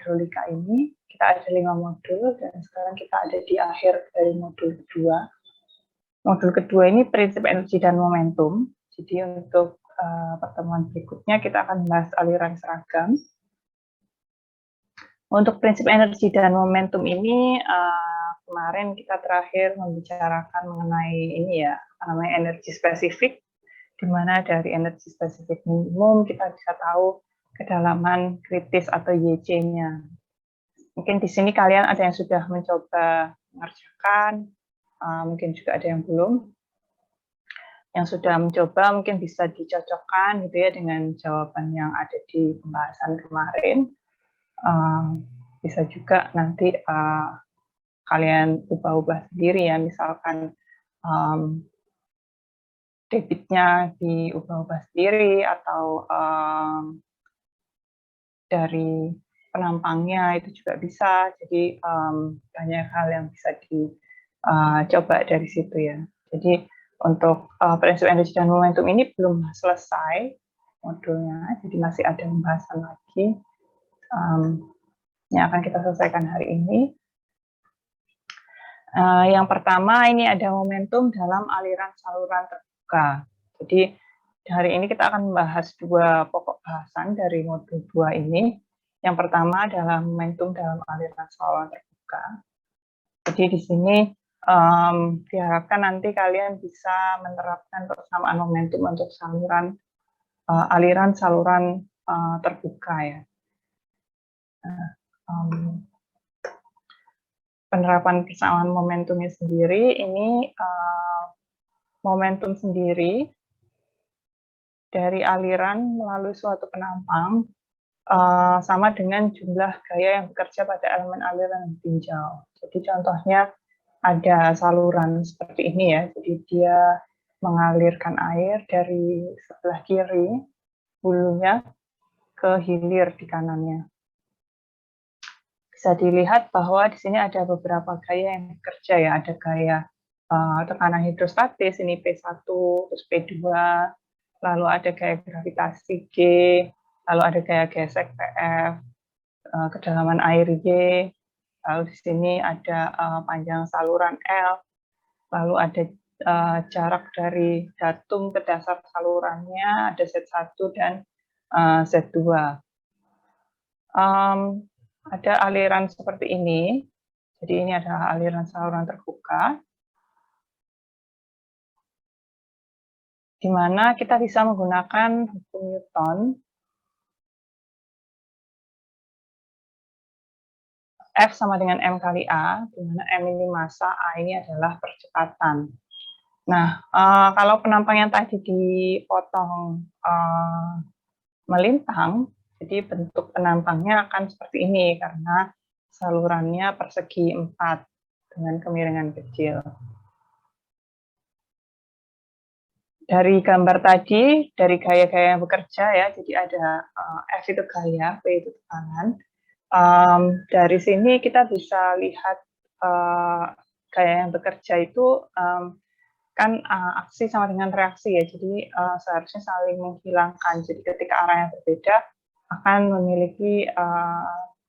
hidrolika ini. Kita ada 5 modul dan sekarang kita ada di akhir dari modul kedua. Modul kedua ini prinsip energi dan momentum. Jadi untuk pertemuan berikutnya kita akan membahas aliran seragam. Untuk prinsip energi dan momentum ini kemarin kita terakhir membicarakan mengenai ini ya, namanya energi spesifik, di mana dari energi spesifik minimum kita bisa tahu kedalaman kritis atau YC-nya. Mungkin di sini kalian ada yang sudah mencoba mengerjakan, mungkin juga ada yang belum. Yang sudah mencoba mungkin bisa dicocokkan gitu ya dengan jawaban yang ada di pembahasan kemarin. Bisa juga nanti kalian ubah-ubah sendiri ya, misalkan debitnya diubah-ubah sendiri atau dari penampangnya itu juga bisa. Jadi banyak hal yang bisa dicoba dari situ ya. Jadi untuk prinsip energi dan momentum ini belum selesai modulnya, jadi masih ada pembahasan lagi yang akan kita selesaikan hari ini. Yang pertama ini ada momentum dalam aliran saluran terbuka. Jadi hari ini kita akan membahas 2 pokok bahasan dari modul 2 ini. Yang pertama adalah momentum dalam aliran saluran terbuka. Jadi di sini diharapkan nanti kalian bisa menerapkan persamaan momentum untuk aliran saluran terbuka ya. Penerapan persamaan momentumnya sendiri ini momentum sendiri dari aliran melalui suatu penampang sama dengan jumlah gaya yang bekerja pada elemen aliran yang tinjau. Jadi contohnya ada saluran seperti ini ya, jadi dia mengalirkan air dari sebelah kiri hulunya ke hilir di kanannya. Bisa dilihat bahwa di sini ada beberapa gaya yang bekerja ya, ada gaya tekanan hidrostatis, ini P1, terus P2, lalu ada gaya gravitasi G, lalu ada gaya gesek PF, kedalaman air Y, lalu di sini ada panjang saluran L, lalu ada jarak dari datum ke dasar salurannya, ada Z1 dan Z2. Ada aliran seperti ini, jadi ini adalah aliran saluran terbuka, di mana kita bisa menggunakan hukum Newton. F sama dengan M kali A, di mana M ini massa, A ini adalah percepatan. Nah, kalau penampang yang tadi dipotong melintang, jadi bentuk penampangnya akan seperti ini, karena salurannya persegi 4 dengan kemiringan kecil. Dari gambar tadi, dari gaya-gaya yang bekerja ya, jadi ada F itu gaya, P itu tekanan. Dari sini kita bisa lihat gaya yang bekerja itu kan aksi sama dengan reaksi ya, jadi seharusnya saling menghilangkan. Jadi ketika arah yang berbeda akan memiliki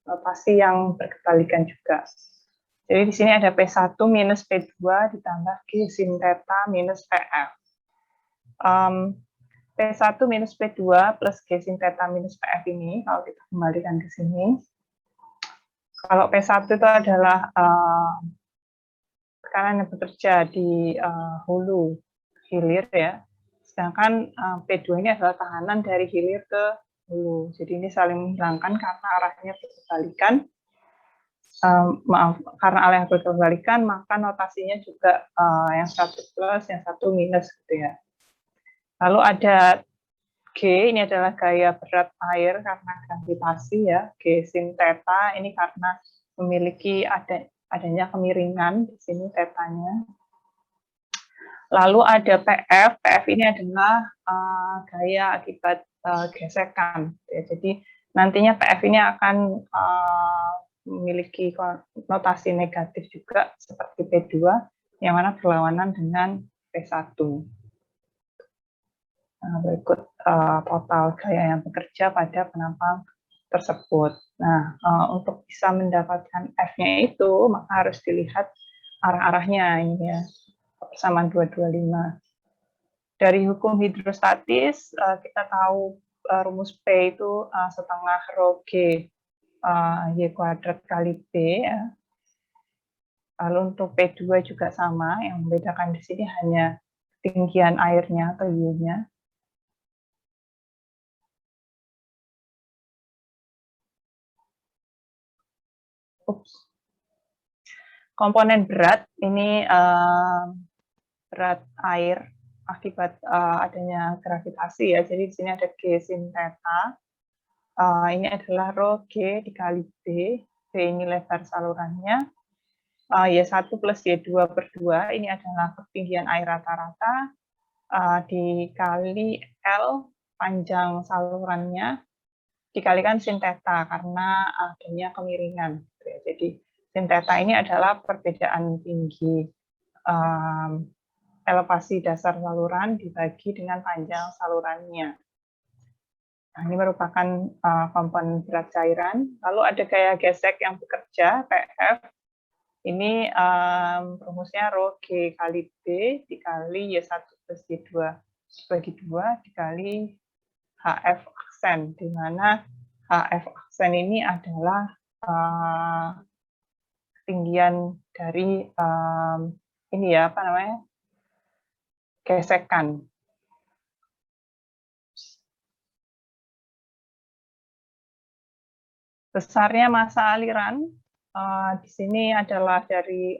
notasi yang berkebalikan juga. Jadi di sini ada P1 minus P2 ditambah G sin theta minus PF. P1 minus P2 plus G sin theta minus PF ini, kalau kita kembalikan ke sini, kalau P1 itu adalah tekanan yang bekerja di hulu hilir ya, sedangkan P2 ini adalah tekanan dari hilir ke hulu. Jadi ini saling menghilangkan karena arahnya berbalikan. Karena arahnya berbalikan, maka notasinya juga yang satu plus, yang satu minus gitu ya. Lalu ada G, ini adalah gaya berat air karena gravitasi ya, G sin theta, ini karena memiliki adanya kemiringan di sini tetanya. Lalu ada PF, PF ini adalah gaya akibat gesekan. Ya. Jadi nantinya PF ini akan memiliki notasi negatif juga seperti P2, yang mana berlawanan dengan P1. Berikut total gaya yang bekerja pada penampang tersebut. Nah, untuk bisa mendapatkan F-nya itu, maka harus dilihat arah-arahnya ini ya, persamaan 225. Dari hukum hidrostatis, kita tahu rumus P itu setengah rho G Y kuadrat kali B. Ya. Lalu untuk P2 juga sama, yang membedakan di sini hanya ketinggian airnya atau U-nya. Komponen berat ini berat air akibat adanya gravitasi ya. Jadi di sini ada G sin theta. Ini adalah rho G dikali B. B ini lebar salurannya. Y1 plus Y2 per 2 ini adalah ketinggian air rata-rata dikali L panjang salurannya dikalikan sin theta karena adanya kemiringan. Jadi sin theta ini adalah perbedaan tinggi elevasi dasar saluran dibagi dengan panjang salurannya. Nah, ini merupakan komponen berat cairan. Lalu ada gaya gesek yang bekerja, PF. Ini rumusnya rho G kali B dikali Y1 plus Y2 bagi 2 dikali HF aksen, di mana HF aksen ini adalah ketinggian dari ini ya, apa namanya, gesekan. Besarnya massa aliran di sini adalah dari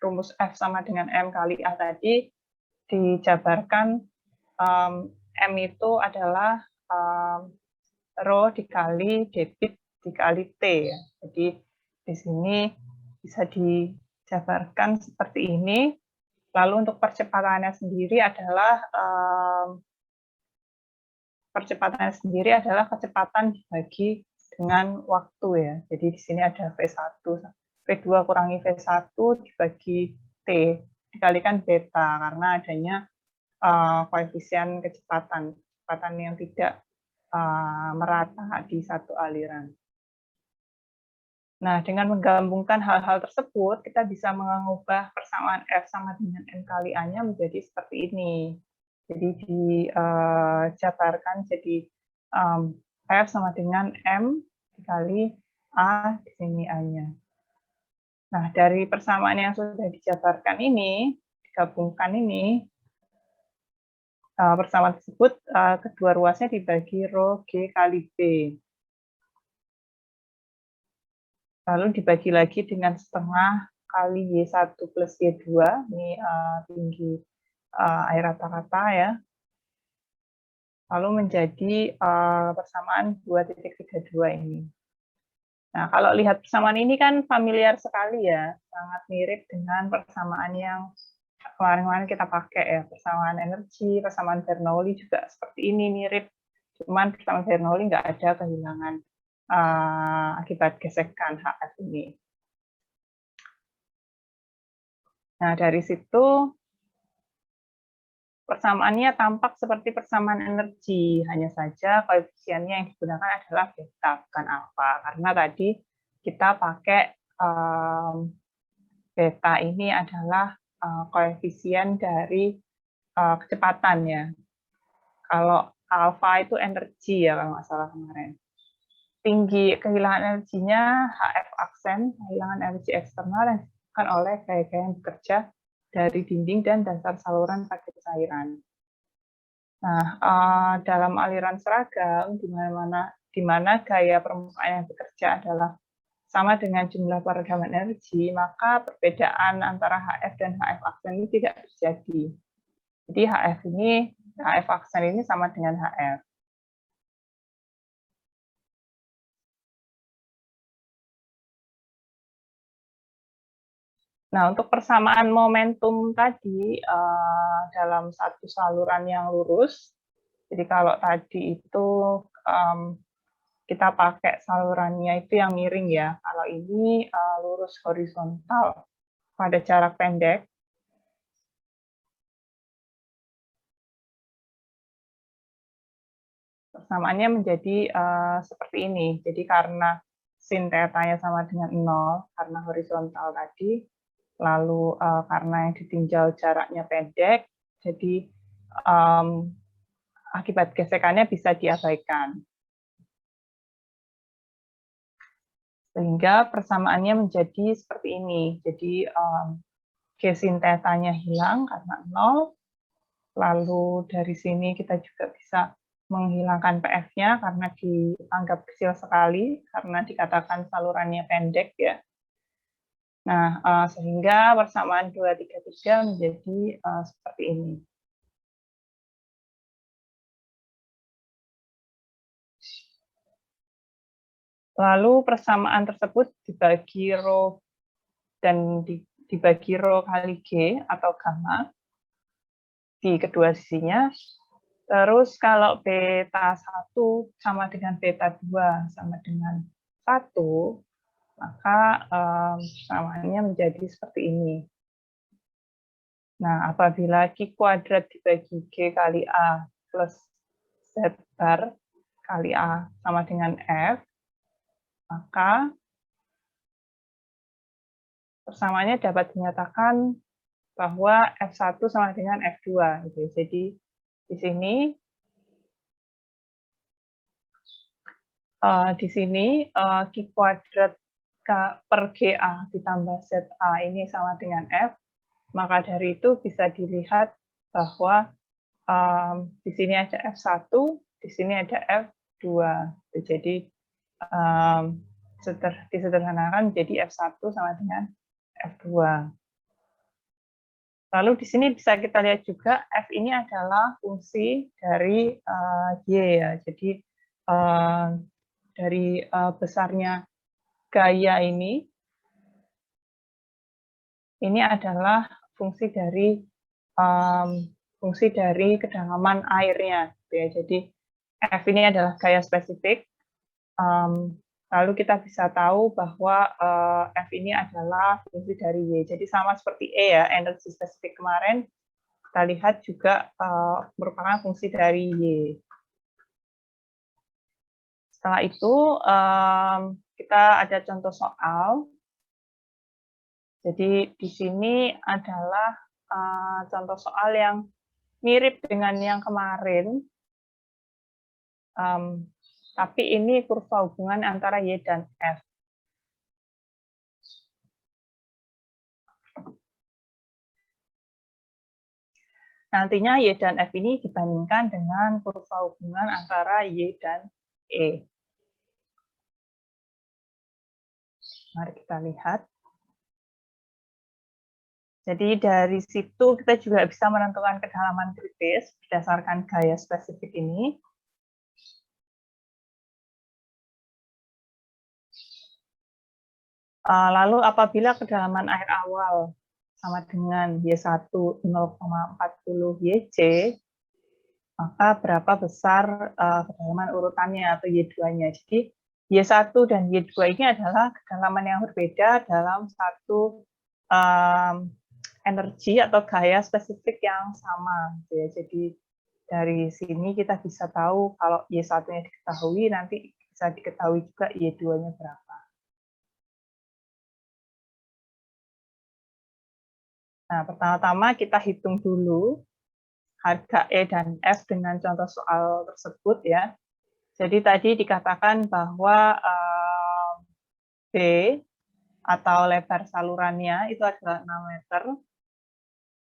rumus F sama dengan M kali A tadi dijabarkan M itu adalah rho dikali debit dikali T ya. Jadi di sini bisa dijabarkan seperti ini. Lalu untuk percepatannya sendiri adalah kecepatan dibagi dengan waktu ya. Jadi di sini ada V1, V2 kurangi V1 dibagi T, dikalikan beta, karena adanya koefisien kecepatan yang tidak merata di satu aliran. Nah, dengan menggabungkan hal-hal tersebut, kita bisa mengubah persamaan F sama dengan M kali A-nya menjadi seperti ini. Jadi dijabarkan jadi F sama dengan M dikali A, di sini A-nya. Nah, dari persamaan yang sudah dijabarkan ini, digabungkan ini, persamaan tersebut kedua ruasnya dibagi rho G kali B. Lalu dibagi lagi dengan setengah kali Y1 plus Y2, ini tinggi air rata-rata ya. Lalu menjadi persamaan 2.32 ini. Nah, kalau lihat persamaan ini kan familiar sekali ya, sangat mirip dengan persamaan yang kemarin-kemarin kita pakai ya, persamaan energi, persamaan Bernoulli juga seperti ini mirip, cuman persamaan Bernoulli nggak ada kehilangan akibat gesekan HF ini. Nah, dari situ persamaannya tampak seperti persamaan energi, hanya saja koefisiennya yang digunakan adalah beta, bukan alfa. Karena tadi kita pakai beta ini adalah koefisien dari kecepatan ya. Kalau alfa itu energi ya, kalau nggak salah kemarin. Tinggi kehilangan energinya HF aksen, kehilangan energi eksternal yang disebabkan oleh gaya-gaya yang bekerja dari dinding dan dasar saluran pada cairan. Nah, dalam aliran seragam, di mana gaya permukaan yang bekerja adalah sama dengan jumlah peredaman energi, maka perbedaan antara HF dan HF aksen ini tidak terjadi. Jadi HF aksen ini sama dengan HF. Nah, untuk persamaan momentum tadi dalam satu saluran yang lurus, jadi kalau tadi itu kita pakai salurannya itu yang miring ya, kalau ini lurus horizontal pada jarak pendek. persamaannya menjadi seperti ini. Jadi karena sin θ-nya sama dengan 0, karena horizontal tadi, lalu karena yang ditinjau jaraknya pendek, jadi akibat gesekannya bisa diabaikan. Sehingga persamaannya menjadi seperti ini. Jadi G sin θ-nya hilang karena 0, lalu dari sini kita juga bisa menghilangkan PF-nya karena dianggap kecil sekali, karena dikatakan salurannya pendek ya. Nah, sehingga persamaan 233 menjadi seperti ini. Lalu persamaan tersebut dibagi rho dan dibagi rho kali G atau gamma di kedua sisinya. Terus kalau beta 1 sama dengan beta 2 sama dengan 1, maka persamaannya menjadi seperti ini. Nah, apabila Q kuadrat dibagi G kali A plus Z bar kali A sama dengan F, maka persamaannya dapat dinyatakan bahwa F1 sama dengan F2. Gitu. Jadi di sini Q kuadrat per GA ditambah ZA ini sama dengan F, maka dari itu bisa dilihat bahwa di sini ada F1, di sini ada F2. Jadi disederhanakan menjadi F1 sama dengan F2. Lalu di sini bisa kita lihat juga F ini adalah fungsi dari Y ya. Jadi dari besarnya gaya ini adalah fungsi dari kedalaman airnya. Ya. Jadi F ini adalah gaya spesifik. Lalu kita bisa tahu bahwa F ini adalah fungsi dari Y. Jadi sama seperti E ya, energi spesifik kemarin, kita lihat juga merupakan fungsi dari Y. Setelah itu, kita ada contoh soal. Jadi di sini adalah contoh soal yang mirip dengan yang kemarin, tapi ini kurva hubungan antara Y dan F. Nantinya Y dan F ini dibandingkan dengan kurva hubungan antara Y dan E. Mari kita lihat. Jadi dari situ kita juga bisa menentukan kedalaman kritis berdasarkan gaya spesifik ini. Lalu apabila kedalaman air awal sama dengan Y1 0,40 YC, maka berapa besar kedalaman urutannya atau Y2-nya. Jadi Y1 dan Y2 ini adalah kedalaman yang berbeda dalam satu energi atau gaya spesifik yang sama. Jadi dari sini kita bisa tahu kalau Y1-nya diketahui, nanti bisa diketahui juga Y2-nya berapa. Nah, pertama-tama kita hitung dulu harga E dan F dengan contoh soal tersebut ya. Jadi tadi dikatakan bahwa B atau lebar salurannya itu adalah 6 meter.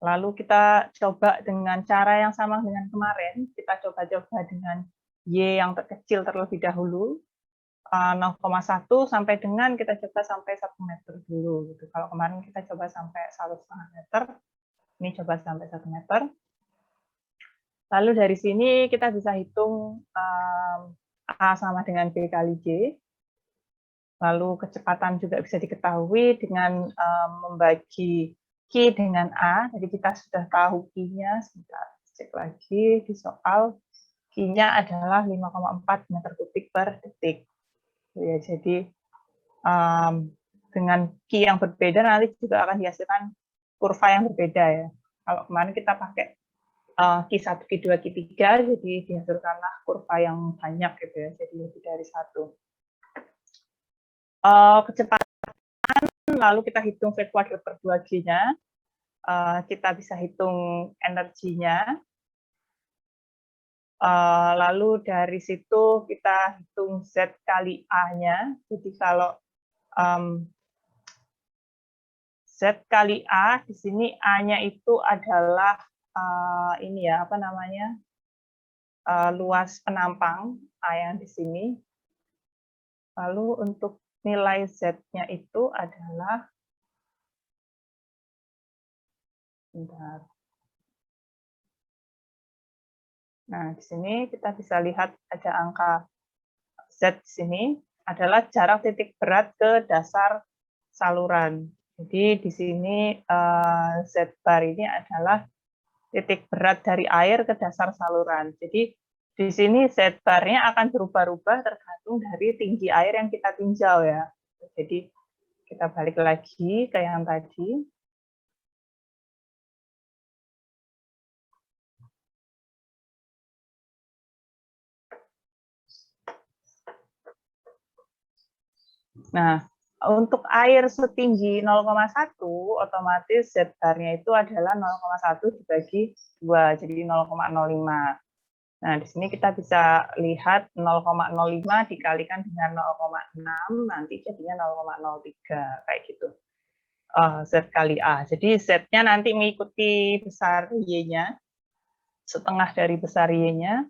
Lalu kita coba dengan cara yang sama dengan kemarin, kita coba-coba dengan Y yang terkecil terlebih dahulu, 0,1 sampai dengan kita coba sampai 1 meter dulu. Gitu. Kalau kemarin kita coba sampai 1,5 meter, ini coba sampai 1 meter. Lalu dari sini kita bisa hitung A sama dengan B kali J. Lalu kecepatan juga bisa diketahui dengan membagi Q dengan A. Jadi kita sudah tahu Q-nya. Sebentar, cek lagi di soal. Q-nya adalah 5,4 meter kubik per detik. Ya, jadi dengan Q yang berbeda nanti juga akan dihasilkan kurva yang berbeda ya. Kalau kemarin kita pakai Q1, Q2, Q3, jadi dihasilkanlah kurva yang banyak gitu ya, jadi lebih dari 1. Kecepatan, lalu kita hitung V kuadrat per 2G-nya, kita bisa hitung energinya, lalu dari situ kita hitung Z kali A-nya, jadi kalau Z kali A, di sini A-nya itu adalah ini ya, apa namanya, luas penampang A yang di sini. Lalu untuk nilai Z-nya itu adalah, bentar. Nah, di sini kita bisa lihat ada angka Z di sini adalah jarak titik berat ke dasar saluran. Jadi di sini Z bar ini adalah titik berat dari air ke dasar saluran. Jadi di sini Z bar-nya akan berubah-ubah tergantung dari tinggi air yang kita tinjau ya. Jadi kita balik lagi ke yang tadi. Nah, untuk air setinggi 0,1, otomatis Z bar-nya itu adalah 0,1 dibagi 2, jadi 0,05. Nah, di sini kita bisa lihat 0,05 dikalikan dengan 0,6, nanti jadinya 0,03, kayak gitu. Z kali A. Jadi Z-nya nanti mengikuti besar Y-nya, setengah dari besar Y-nya,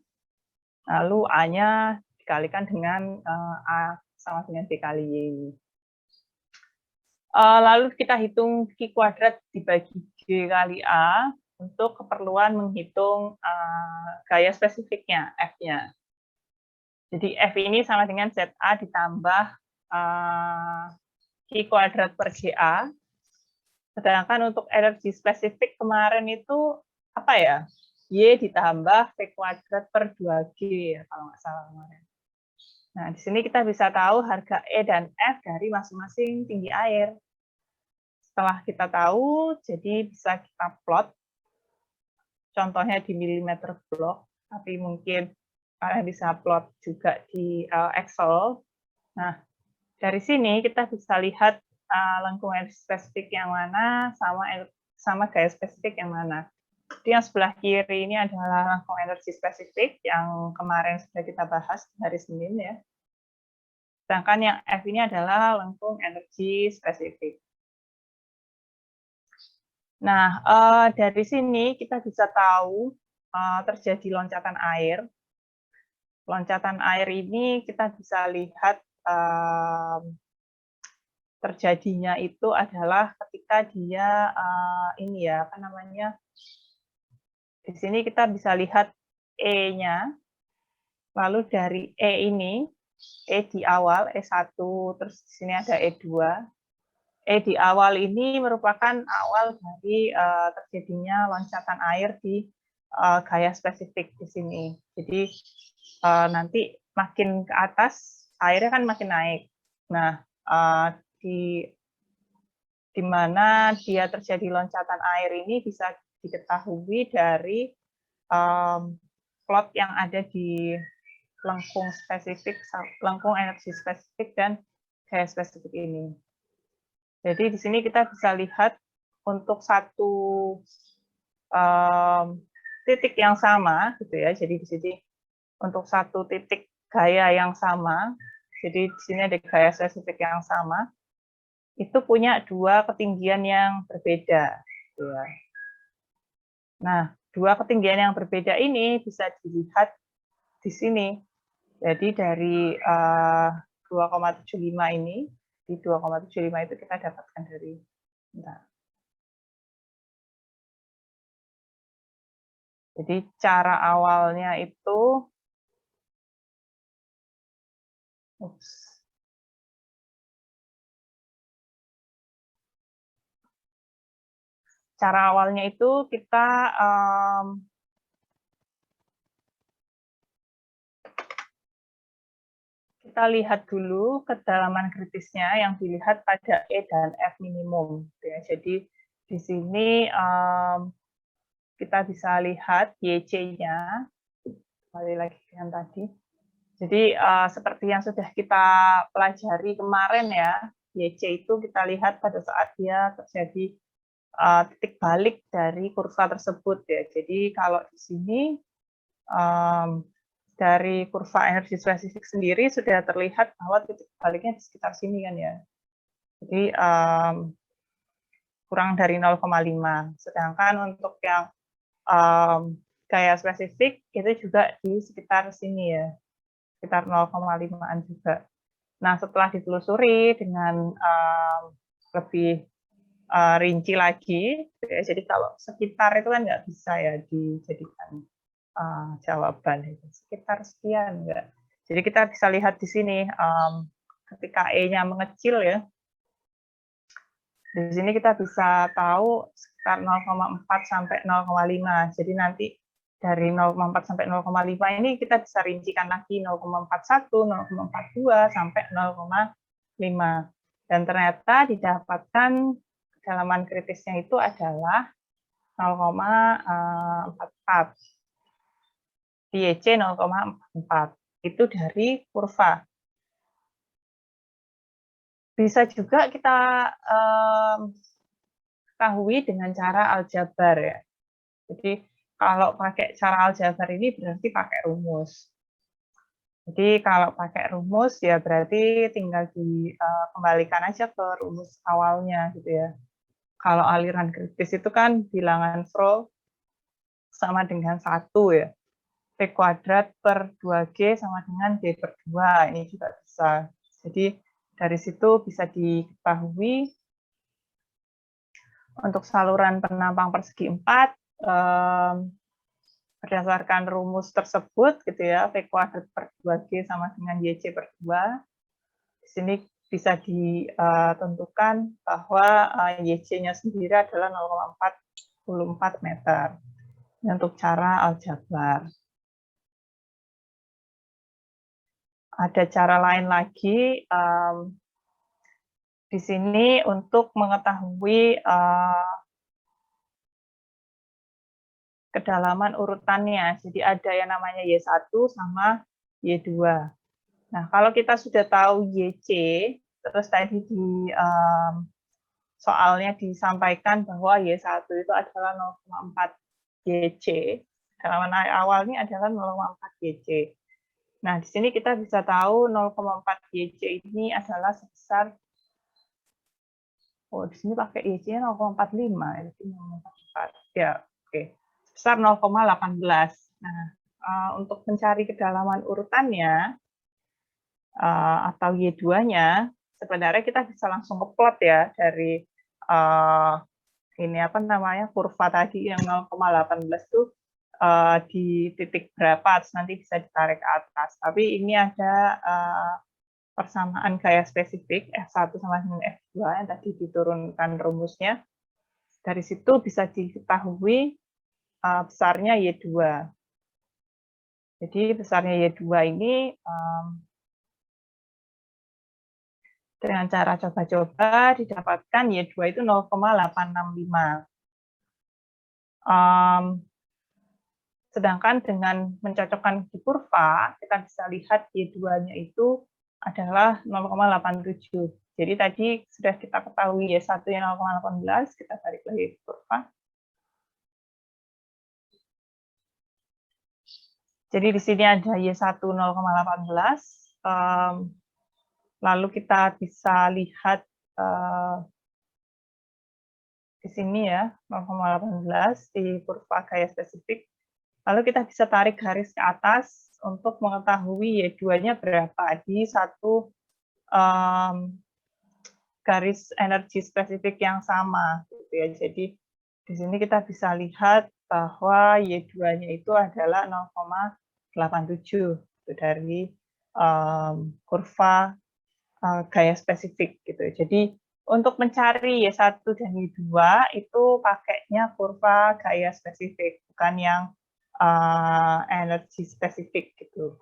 lalu A-nya dikalikan dengan A sama dengan B kali Y ini. Lalu kita hitung Q kuadrat dibagi G kali A untuk keperluan menghitung gaya spesifiknya, F-nya. Jadi F ini sama dengan ZA ditambah Q kuadrat per GA. Sedangkan untuk energi spesifik kemarin itu apa ya? Y ditambah V kuadrat per 2G, kalau nggak salah kemarin. Nah, di sini kita bisa tahu harga E dan F dari masing-masing tinggi air. Setelah kita tahu, jadi bisa kita plot, contohnya di milimeter blok, tapi mungkin kalian bisa plot juga di Excel. Nah, dari sini kita bisa lihat lengkung energi spesifik yang mana sama gaya spesifik yang mana. Jadi yang sebelah kiri ini adalah lengkung energi spesifik yang kemarin sudah kita bahas di hari Senin ya. Sedangkan yang F ini adalah lengkung energi spesifik. Nah, dari sini kita bisa tahu terjadi loncatan air. Loncatan air ini kita bisa lihat terjadinya itu adalah ketika dia ini ya, apa namanya? Di sini kita bisa lihat E-nya. Lalu dari E ini, E di awal, E1, terus di sini ada E2. E di awal ini merupakan awal dari terjadinya loncatan air di gaya spesifik di sini. Jadi nanti makin ke atas airnya kan makin naik. Nah, di mana dia terjadi loncatan air ini bisa diketahui dari plot yang ada di lengkung spesifik, lengkung energi spesifik dan gaya spesifik ini. Jadi di sini kita bisa lihat untuk satu titik yang sama, gitu ya. Jadi di sini untuk satu titik gaya yang sama, jadi di sini ada gaya spesifik yang sama, itu punya dua ketinggian yang berbeda. Gitu ya. Nah, dua ketinggian yang berbeda ini bisa dilihat di sini. Jadi dari 2,75 ini, di 2,75 itu kita dapatkan dari, jadi cara awalnya itu, cara awalnya itu kita lihat dulu kedalaman kritisnya yang dilihat pada E dan F minimum. Ya, jadi di sini kita bisa lihat YC-nya, kembali lagi yang tadi. Jadi seperti yang sudah kita pelajari kemarin ya, YC itu kita lihat pada saat dia terjadi titik balik dari kurva tersebut ya. Jadi kalau di sini dari kurva energi spesifik sendiri sudah terlihat bahwa titik baliknya di sekitar sini kan ya. Jadi kurang dari 0,5. Sedangkan untuk yang gaya spesifik itu juga di sekitar sini ya, sekitar 0,5-an juga. Nah, setelah ditelusuri dengan lebih rinci lagi, ya, jadi kalau sekitar itu kan nggak bisa ya dijadikan jawaban, sekitar sekian enggak. Jadi kita bisa lihat di sini ketika E-nya mengecil ya, di sini kita bisa tahu sekitar 0,4 sampai 0,5. Jadi nanti dari 0,4 sampai 0,5 ini kita bisa rincikan lagi 0,41, 0,42 sampai 0,5. Dan ternyata didapatkan kedalaman kritisnya itu adalah 0,44. YC 0,44. Itu dari kurva. Bisa juga kita ketahui dengan cara aljabar ya. Jadi kalau pakai cara aljabar ini berarti pakai rumus. Jadi kalau pakai rumus ya berarti tinggal dikembalikan aja ke rumus awalnya gitu ya. Kalau aliran kritis itu kan bilangan Froh sama dengan 1 ya. P kuadrat per 2G sama dengan D per 2. Ini juga bisa. Jadi dari situ bisa diketahui untuk saluran penampang persegi 4 berdasarkan rumus tersebut gitu ya, P kuadrat per 2G sama dengan YC per 2. Di sini bisa ditentukan bahwa YC-nya sendiri adalah 0,44 meter. Ini untuk cara aljabar. Ada cara lain lagi di sini untuk mengetahui kedalaman urutannya. Jadi ada yang namanya Y1 sama Y2. Nah, kalau kita sudah tahu YC, terus tadi di soalnya disampaikan bahwa Y1 itu adalah 0,4 YC. Kedalaman awalnya adalah 0,4 YC. Nah, di sini kita bisa tahu 0,4 YC ini adalah sebesar, di sini pakai YC-nya 0,45, ya, oke. Sebesar 0,18. Nah, untuk mencari kedalaman urutannya, atau Y2-nya, sebenarnya kita bisa langsung ngeplot ya dari ini apa namanya kurva tadi yang 0,18 itu di titik berapa, terus nanti bisa ditarik ke atas. Tapi ini ada persamaan gaya spesifik F1 sama dengan F2 yang tadi diturunkan rumusnya. Dari situ bisa diketahui besarnya Y2. Jadi besarnya Y2 ini dengan cara coba-coba didapatkan Y2 itu 0,865. Sedangkan dengan mencocokkan di kurva, kita bisa lihat Y2-nya itu adalah 0,87. Jadi tadi sudah kita ketahui Y1-nya 0,18, kita tarik lagi ke kurva. Jadi di sini ada Y1 0,18. Lalu kita bisa lihat di sini ya, 0,18 di kurva gaya spesifik. Lalu kita bisa tarik garis ke atas untuk mengetahui Y2-nya berapa di satu garis energi spesifik yang sama. Gitu ya. Jadi di sini kita bisa lihat bahwa Y2-nya itu adalah 0,87 dari kurva gaya spesifik. Gitu. Jadi untuk mencari Y1 dan Y2 itu pakainya kurva gaya spesifik, bukan yang energi spesifik gitu.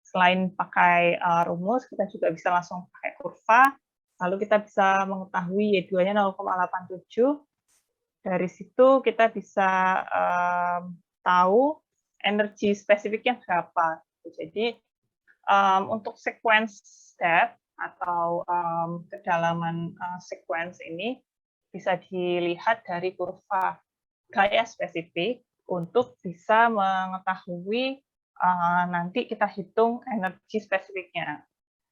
selain pakai rumus, kita juga bisa langsung pakai kurva. Lalu kita bisa mengetahui Y2-nya 0,87. Dari situ kita bisa tahu energi spesifiknya berapa. Jadi untuk sequence depth atau kedalaman sequence ini bisa dilihat dari kurva gaya spesifik untuk bisa mengetahui nanti kita hitung energi spesifiknya.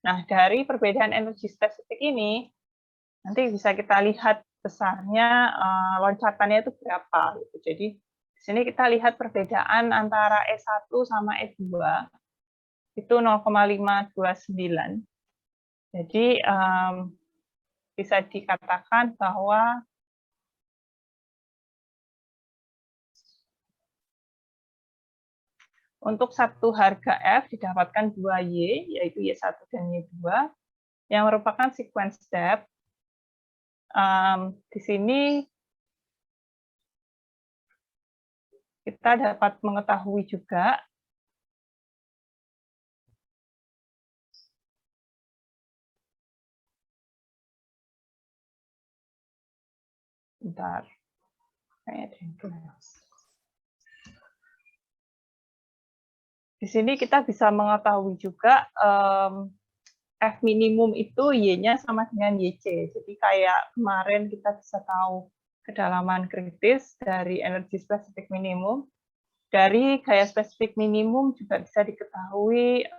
Nah, dari perbedaan energi spesifik ini nanti bisa kita lihat besarnya loncatannya itu berapa. Jadi di sini kita lihat perbedaan antara E1 sama E2 itu 0,529. Jadi bisa dikatakan bahwa untuk satu harga F didapatkan 2Y, yaitu Y1 dan Y2, yang merupakan sequence depth. Di sini kita dapat mengetahui juga bentar. Di sini kita bisa mengetahui juga F minimum itu Y-nya sama dengan YC. Jadi kayak kemarin kita bisa tahu kedalaman kritis dari energi spesifik minimum. Dari gaya spesifik minimum juga bisa diketahui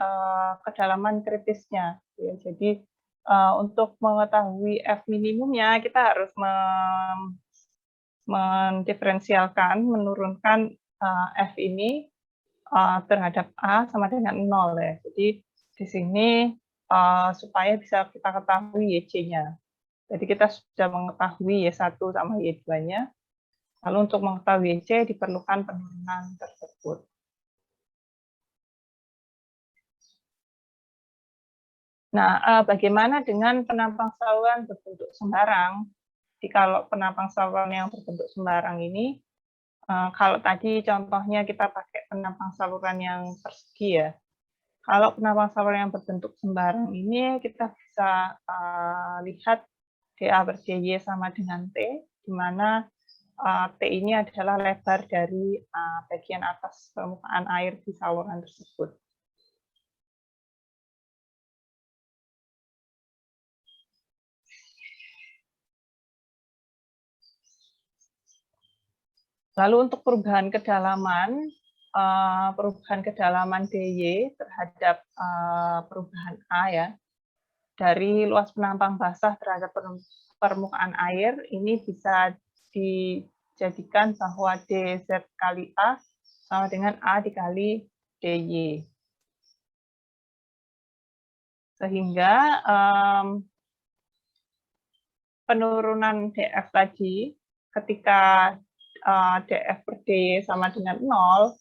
kedalaman kritisnya. Jadi untuk mengetahui F minimumnya kita harus mendiferensialkan, menurunkan F ini terhadap A sama dengan 0 ya. Jadi di sini supaya bisa kita ketahui YC-nya. Jadi kita sudah mengetahui Y1 sama Y2-nya. Lalu untuk mengetahui YC diperlukan penurunan tersebut. Nah, bagaimana dengan penampang saluran berbentuk sembarang? Jadi kalau penampang saluran yang berbentuk sembarang ini, kalau tadi contohnya kita pakai penampang saluran yang persegi ya. Kalau penampang saluran yang berbentuk sembarang ini kita bisa lihat dA per dy sama dengan T, di mana T ini adalah lebar dari bagian atas permukaan air di saluran tersebut. Lalu untuk perubahan kedalaman dy terhadap perubahan A ya, dari luas penampang basah terhadap permukaan air ini bisa dijadikan bahwa dz kali A sama dengan A dikali dy. Sehingga penurunan df tadi ketika df per dy sama dengan 0,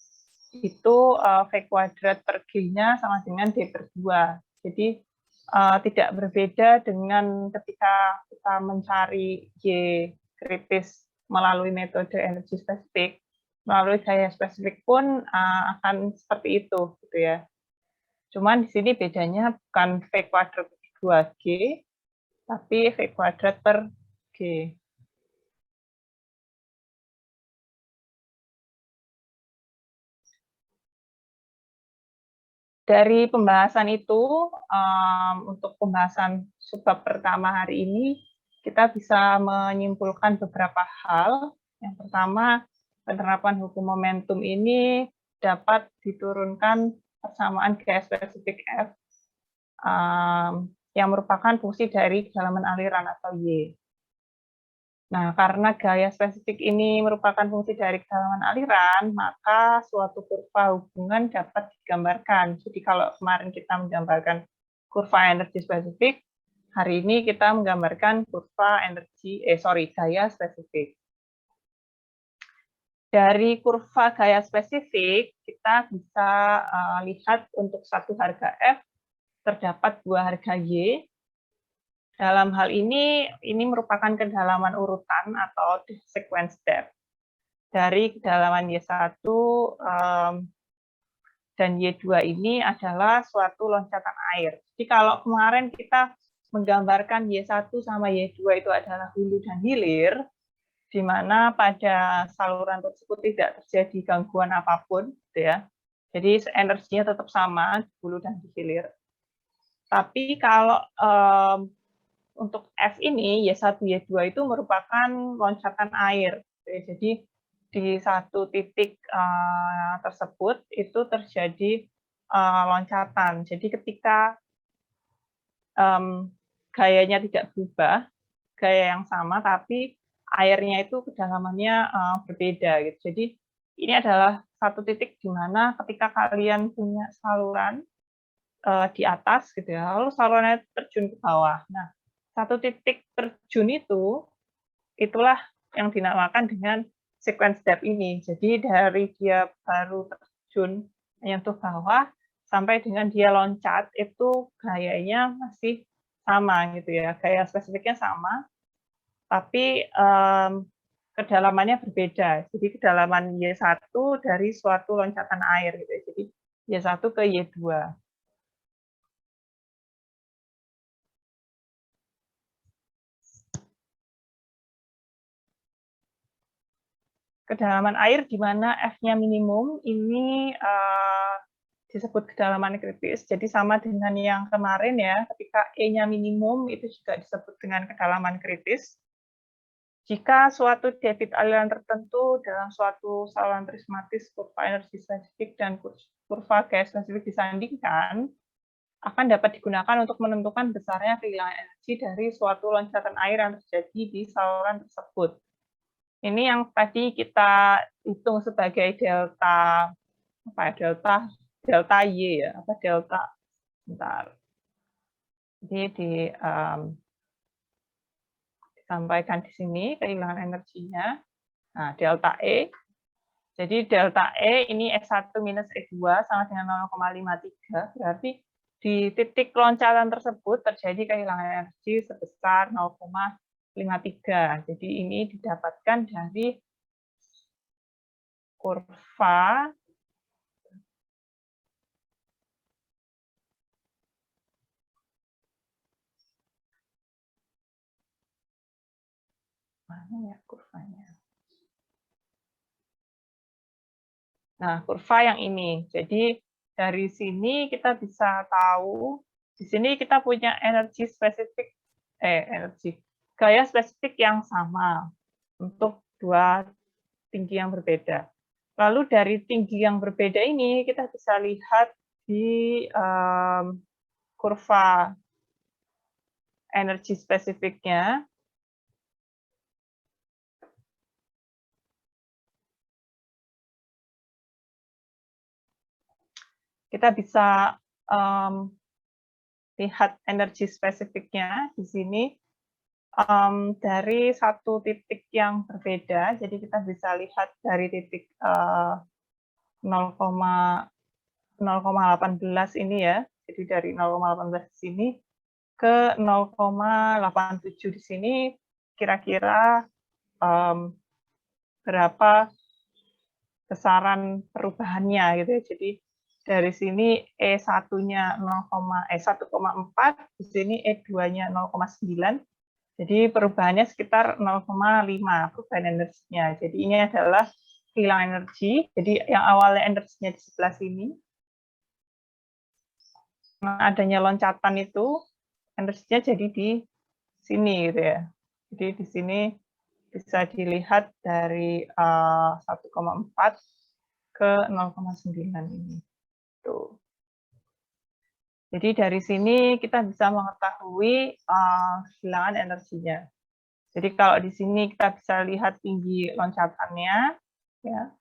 itu V kuadrat per G-nya sama dengan D per 2. Jadi tidak berbeda dengan ketika kita mencari Y kritis melalui metode energi spesifik. Melalui gaya spesifik pun akan seperti itu, gitu ya. Cuman di sini bedanya bukan V kuadrat per 2G, tapi V kuadrat per G. Dari pembahasan itu, untuk pembahasan subbab pertama hari ini, kita bisa menyimpulkan beberapa hal. Yang pertama, penerapan hukum momentum ini dapat diturunkan persamaan gaya spesifik F, yang merupakan fungsi dari kedalaman aliran atau Y. Nah, karena gaya spesifik ini merupakan fungsi dari kedalaman aliran, maka suatu kurva hubungan dapat digambarkan. Jadi kalau kemarin kita menggambarkan kurva energi spesifik, hari ini kita menggambarkan kurva gaya spesifik. Dari kurva gaya spesifik, kita bisa lihat untuk satu harga F terdapat dua harga Y. Dalam hal ini merupakan kedalaman urutan atau sequence depth. Dari kedalaman Y1 Dan Y2 ini adalah suatu loncatan air. Jadi kalau kemarin kita menggambarkan Y1 sama Y2 itu adalah hulu dan hilir, di mana pada saluran tersebut tidak terjadi gangguan apapun, gitu ya. Jadi energinya tetap sama di hulu dan di hilir. Tapi kalau untuk F ini, Y1, Y2 itu merupakan loncatan air. Jadi di satu titik tersebut itu terjadi loncatan. Jadi ketika gayanya tidak berubah, gaya yang sama, tapi airnya itu kedalamannya berbeda. Gitu. Jadi ini adalah satu titik di mana ketika kalian punya saluran di atas, gitu ya, lalu salurannya terjun ke bawah. Nah, satu titik terjun itulah yang dinamakan dengan sequence depth ini. Jadi dari dia baru terjun menyentuh bawah sampai dengan dia loncat itu gayanya masih sama gitu ya, gaya spesifiknya sama, tapi kedalamannya berbeda. Jadi kedalaman Y1 dari suatu loncatan air gitu ya. Jadi Y1 ke Y2. Kedalaman air di mana F-nya minimum ini disebut kedalaman kritis. Jadi sama dengan yang kemarin ya, ketika E-nya minimum itu juga disebut dengan kedalaman kritis. Jika suatu debit aliran tertentu dalam suatu saluran prismatis kurva energi spesifik dan kurva gaya spesifik disandingkan, akan dapat digunakan untuk menentukan besarnya kehilangan energi dari suatu loncatan air yang terjadi di saluran tersebut. Ini yang tadi kita hitung sebagai delta apa ya, delta Y ya, apa delta, bentar. Jadi disampaikan di sini kehilangan energinya. Nah, delta E. Jadi delta E ini E1 minus E2 sama dengan 0,53, berarti di titik loncatan tersebut terjadi kehilangan energi sebesar 0,53. Jadi ini didapatkan dari kurva mana ya kurvanya. Nah, kurva yang ini. Jadi dari sini kita bisa tahu, di sini kita punya energi spesifik, gaya spesifik yang sama untuk dua tinggi yang berbeda. Lalu dari tinggi yang berbeda ini kita bisa lihat di kurva energi spesifiknya. Kita bisa lihat energi spesifiknya di sini dari satu titik yang berbeda. Jadi kita bisa lihat dari titik 0,18 ini ya. Jadi dari 0,18 di sini ke 0,87 di sini kira-kira berapa besaran perubahannya gitu ya. Jadi dari sini E1-nya 1,4, di sini E2-nya 0,9. Jadi perubahannya sekitar 0,5 perubahan energinya. Jadi ini adalah kehilangan energi. Jadi yang awalnya energinya di sebelah sini, adanya loncatan itu energinya jadi di sini gitu ya. Jadi di sini bisa dilihat dari 1,4 ke 0,9 ini. Tuh. Jadi dari sini kita bisa mengetahui kehilangan energinya. Jadi kalau di sini kita bisa lihat tinggi loncatannya, ya.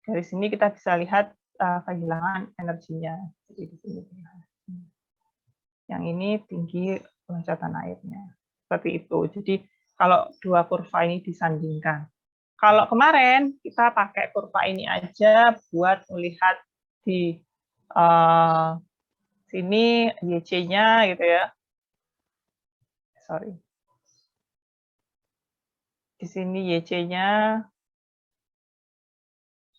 Dari sini kita bisa lihat kehilangan energinya. Jadi di sini. Yang ini tinggi loncatan airnya. Seperti itu. Jadi kalau dua kurva ini disandingkan. Kalau kemarin kita pakai kurva ini aja buat melihat di sini YC-nya gitu ya. Sorry. Di sini YC-nya.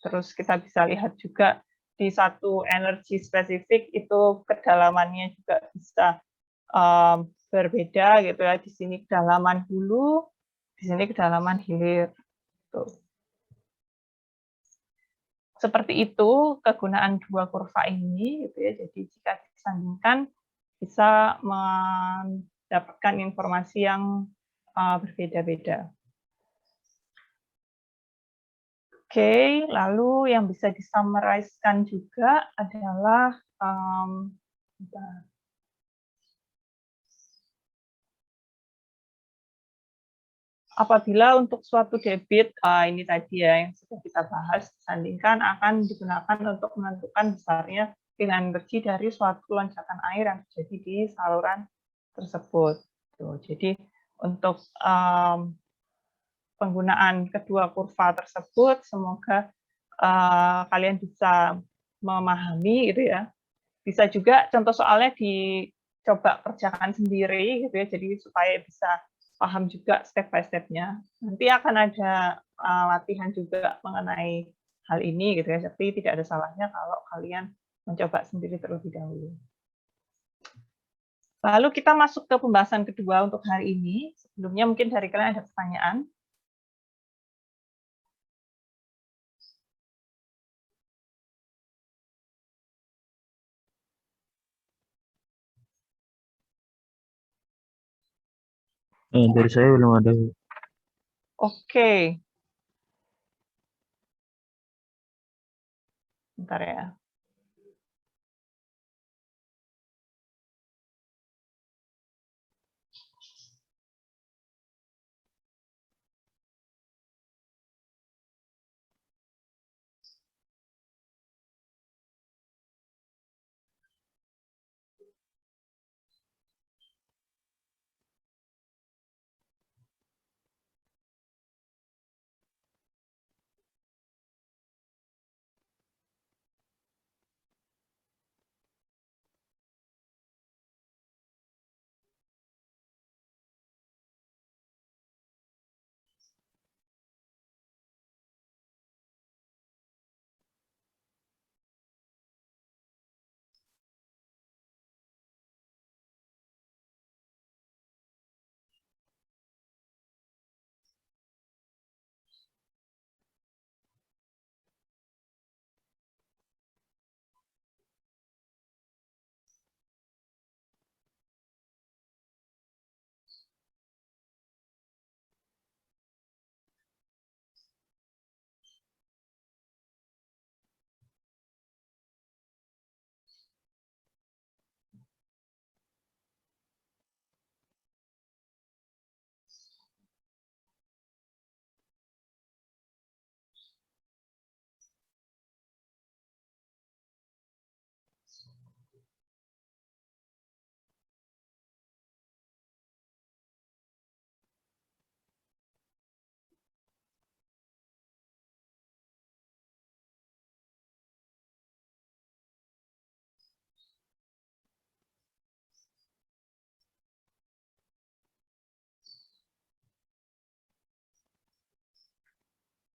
Terus kita bisa lihat juga di satu energi spesifik itu kedalamannya juga bisa berbeda gitu ya. Di sini kedalaman hulu, di sini kedalaman hilir. Tuh. Seperti itu kegunaan dua kurva ini gitu ya. Jadi jika disandingkan bisa mendapatkan informasi yang berbeda-beda. Oke, lalu yang bisa disummarize-kan juga adalah apabila untuk suatu debit, ini tadi ya yang sudah kita bahas, disandingkan akan digunakan untuk menentukan besarnya pilihan energi dari suatu lonjakan air yang terjadi di saluran tersebut. Tuh, jadi untuk penggunaan kedua kurva tersebut, semoga kalian bisa memahami gitu ya. Bisa juga contoh soalnya dicoba kerjakan sendiri gitu ya, jadi supaya bisa paham juga step by step-nya. Nanti akan ada latihan juga mengenai hal ini gitu ya, tapi tidak ada salahnya kalau kalian mencoba sendiri terlebih dahulu. Lalu kita masuk ke pembahasan kedua untuk hari ini. Sebelumnya mungkin dari kalian ada pertanyaan? Dari saya belum ada. Oke. Bentar ya.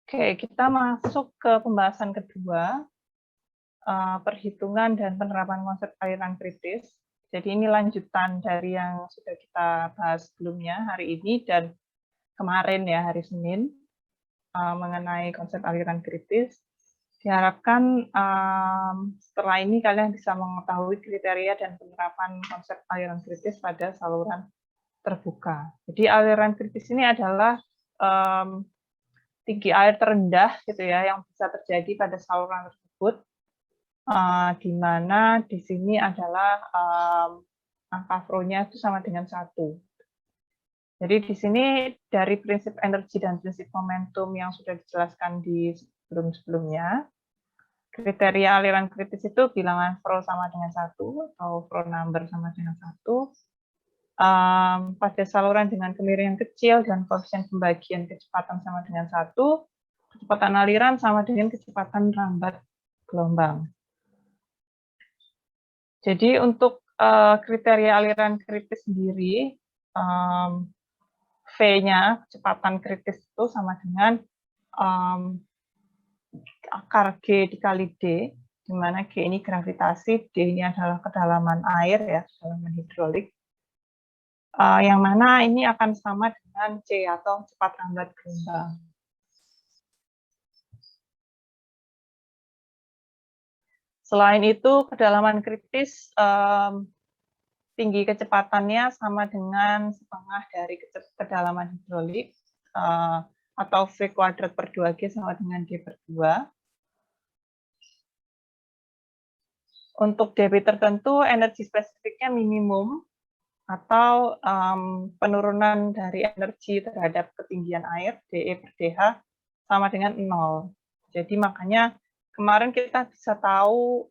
Oke, kita masuk ke pembahasan kedua, perhitungan dan penerapan konsep aliran kritis. Jadi ini lanjutan dari yang sudah kita bahas sebelumnya hari ini dan kemarin ya, hari Senin, mengenai konsep aliran kritis. Diharapkan setelah ini kalian bisa mengetahui kriteria dan penerapan konsep aliran kritis pada saluran terbuka. Jadi aliran kritis ini adalah tinggi air terendah gitu ya yang bisa terjadi pada saluran tersebut, di mana di sini adalah angka flow-nya itu sama dengan 1. Jadi di sini dari prinsip energi dan prinsip momentum yang sudah dijelaskan di sebelum-sebelumnya, kriteria aliran kritis itu bilangan flow sama dengan 1 atau flow number sama dengan 1. Pada saluran dengan kemiringan kecil dan koefisien pembagian kecepatan sama dengan 1, kecepatan aliran sama dengan kecepatan rambat gelombang. Jadi untuk kriteria aliran kritis sendiri, V-nya, kecepatan kritis itu sama dengan akar G dikali D, di mana G ini gravitasi, D ini adalah kedalaman air ya, kedalaman hidrolik. Yang mana ini akan sama dengan C atau cepat lambat gelombang. Selain itu, kedalaman kritis tinggi kecepatannya sama dengan setengah dari kedalaman hidrolik, atau V kuadrat per 2G sama dengan D per 2. Untuk debit tertentu, energi spesifiknya minimum, atau penurunan dari energi terhadap ketinggian air, DE per DH, sama dengan 0. Jadi makanya kemarin kita bisa tahu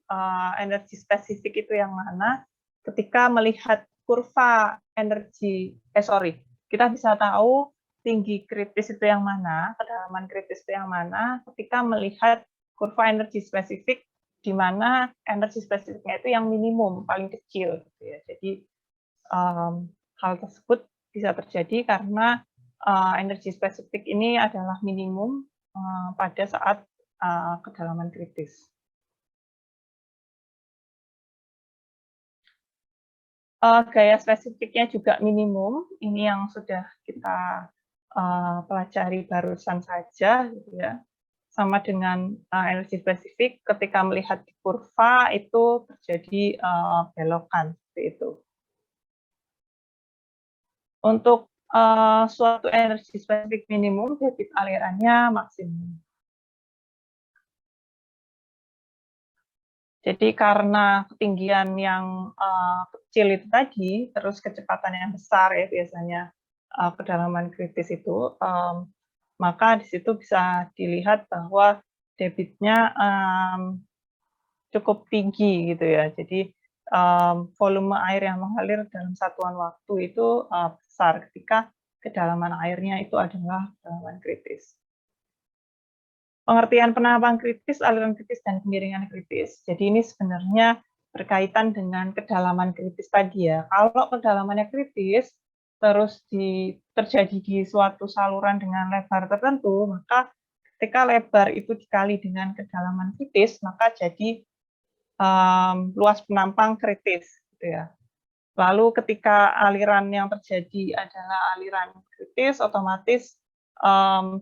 energi spesifik itu yang mana ketika melihat kurva energi, kita bisa tahu tinggi kritis itu yang mana, kedalaman kritis itu yang mana, ketika melihat kurva energi spesifik, di mana energi spesifiknya itu yang minimum, paling kecil. Gitu ya. Jadi hal tersebut bisa terjadi karena energi spesifik ini adalah minimum pada saat kedalaman kritis. Gaya spesifiknya juga minimum, ini yang sudah kita pelajari barusan saja, gitu ya. Sama dengan energi spesifik, ketika melihat di kurva itu terjadi belokan seperti itu. Untuk suatu energi spesifik minimum, debit alirannya maksimum. Jadi karena ketinggian yang kecil itu tadi, terus kecepatan yang besar ya biasanya kedalaman kritis itu, maka di situ bisa dilihat bahwa debitnya cukup tinggi gitu ya. Jadi volume air yang mengalir dalam satuan waktu itu besar ketika kedalaman airnya itu adalah kedalaman kritis. Pengertian penampang kritis, aliran kritis, dan kemiringan kritis. Jadi ini sebenarnya berkaitan dengan kedalaman kritis tadi ya. Kalau kedalamannya kritis, terus terjadi di suatu saluran dengan lebar tertentu, maka ketika lebar itu dikali dengan kedalaman kritis, maka jadi luas penampang kritis. Gitu ya. Lalu ketika aliran yang terjadi adalah aliran kritis, otomatis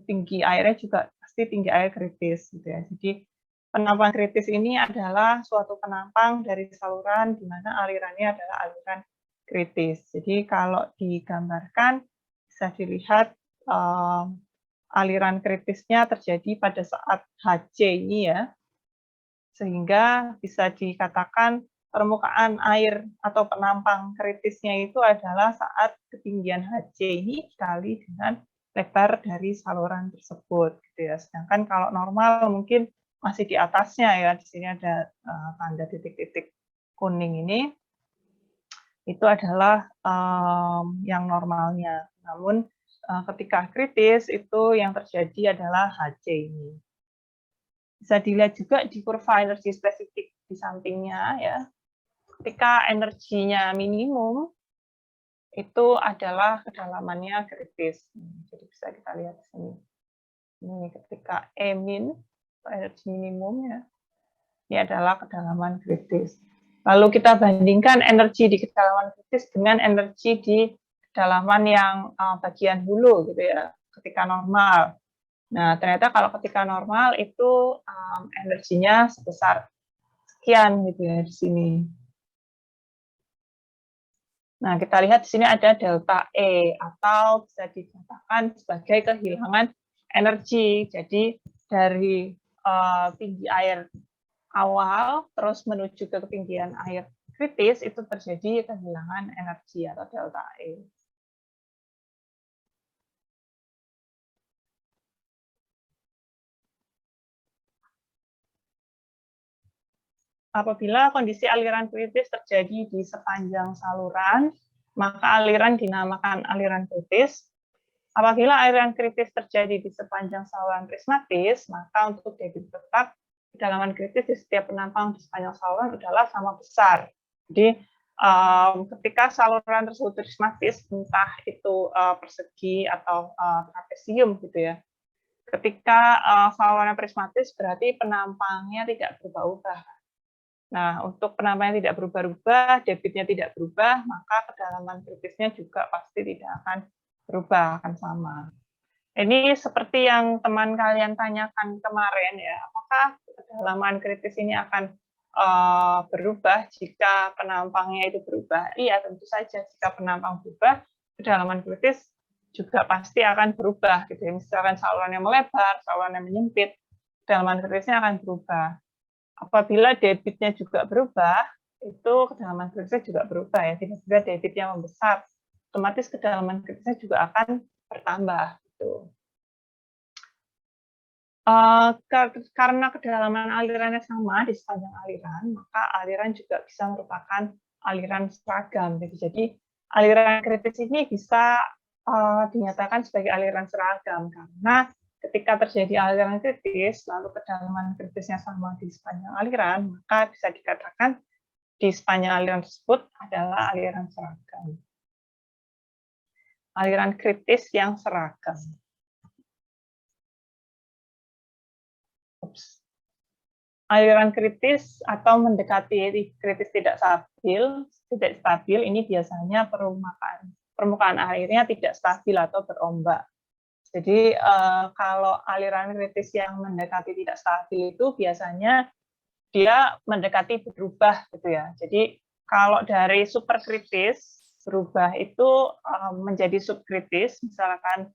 tinggi airnya juga tinggi air kritis gitu ya. Jadi penampang kritis ini adalah suatu penampang dari saluran di mana alirannya adalah aliran kritis. Jadi kalau digambarkan bisa dilihat aliran kritisnya terjadi pada saat HC ini ya. Sehingga bisa dikatakan permukaan air atau penampang kritisnya itu adalah saat ketinggian HC ini dikali dengan lebar dari saluran tersebut, gitu ya. Sedangkan kalau normal mungkin masih di atasnya ya. Di sini ada tanda titik-titik kuning ini. Itu adalah yang normalnya. Namun ketika kritis itu yang terjadi adalah HC ini. Bisa dilihat juga di kurva energi spesifik di sampingnya ya. Ketika energinya minimum, itu adalah kedalamannya kritis. Jadi bisa kita lihat di sini. Ini ketika E min, energi minimum ya, ini adalah kedalaman kritis. Lalu kita bandingkan energi di kedalaman kritis dengan energi di kedalaman yang bagian hulu gitu ya, ketika normal. Nah, ternyata kalau ketika normal itu energinya sebesar sekian gitu ya di sini. Nah, kita lihat di sini ada delta E, atau bisa dikatakan sebagai kehilangan energi. Jadi, dari tinggi air awal, terus menuju ke ketinggian air kritis, itu terjadi kehilangan energi atau delta E. Apabila kondisi aliran kritis terjadi di sepanjang saluran, maka aliran dinamakan aliran kritis. Apabila aliran kritis terjadi di sepanjang saluran prismatis, maka untuk debit tetap kedalaman kritis di setiap penampang di sepanjang saluran adalah sama besar. Jadi ketika saluran tersebut prismatis, entah itu persegi atau trapesium gitu ya. Ketika salurannya prismatis berarti penampangnya tidak berubah-ubah. Nah, untuk penampakan tidak berubah-ubah, debitnya tidak berubah, maka kedalaman kritisnya juga pasti tidak akan berubah, akan sama. Ini seperti yang teman kalian tanyakan kemarin ya, apakah kedalaman kritis ini akan berubah jika penampangnya itu berubah? Iya, tentu saja jika penampang berubah, kedalaman kritis juga pasti akan berubah. Gitu. Misalkan salurannya melebar, salurannya menyempit, kedalaman kritisnya akan berubah. Apabila debitnya juga berubah, itu kedalaman kritisnya juga berubah ya. Tiba-tiba debitnya membesar, otomatis kedalaman kritisnya juga akan bertambah. Gitu. Karena kedalaman alirannya sama di sepanjang aliran, maka aliran juga bisa merupakan aliran seragam. Jadi aliran kritis ini bisa dinyatakan sebagai aliran seragam karena ketika terjadi aliran kritis, lalu kedalaman kritisnya sama di sepanjang aliran, maka bisa dikatakan di sepanjang aliran tersebut adalah aliran seragam. Aliran kritis yang seragam. Aliran kritis atau mendekati kritis tidak stabil ini biasanya permukaan airnya tidak stabil atau berombak. Jadi kalau aliran kritis yang mendekati tidak stabil itu biasanya dia mendekati berubah gitu ya. Jadi kalau dari superkritis berubah itu menjadi subkritis, misalkan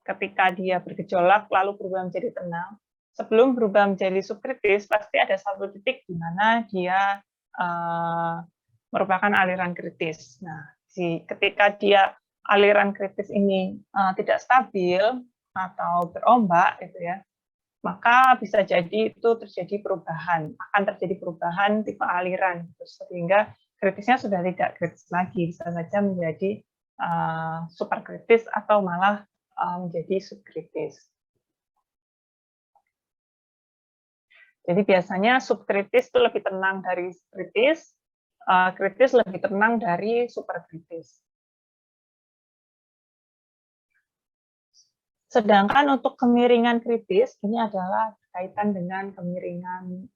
ketika dia bergejolak lalu berubah menjadi tenang. Sebelum berubah menjadi subkritis, pasti ada satu titik di mana dia merupakan aliran kritis. Nah, ketika dia aliran kritis ini tidak stabil atau berombak, gitu ya, maka bisa jadi itu terjadi perubahan, akan terjadi perubahan tipe aliran, sehingga kritisnya sudah tidak kritis lagi, bisa saja menjadi superkritis atau malah menjadi subkritis. Jadi biasanya subkritis itu lebih tenang dari kritis, kritis lebih tenang dari superkritis. Sedangkan untuk kemiringan kritis, ini adalah berkaitan dengan kemiringan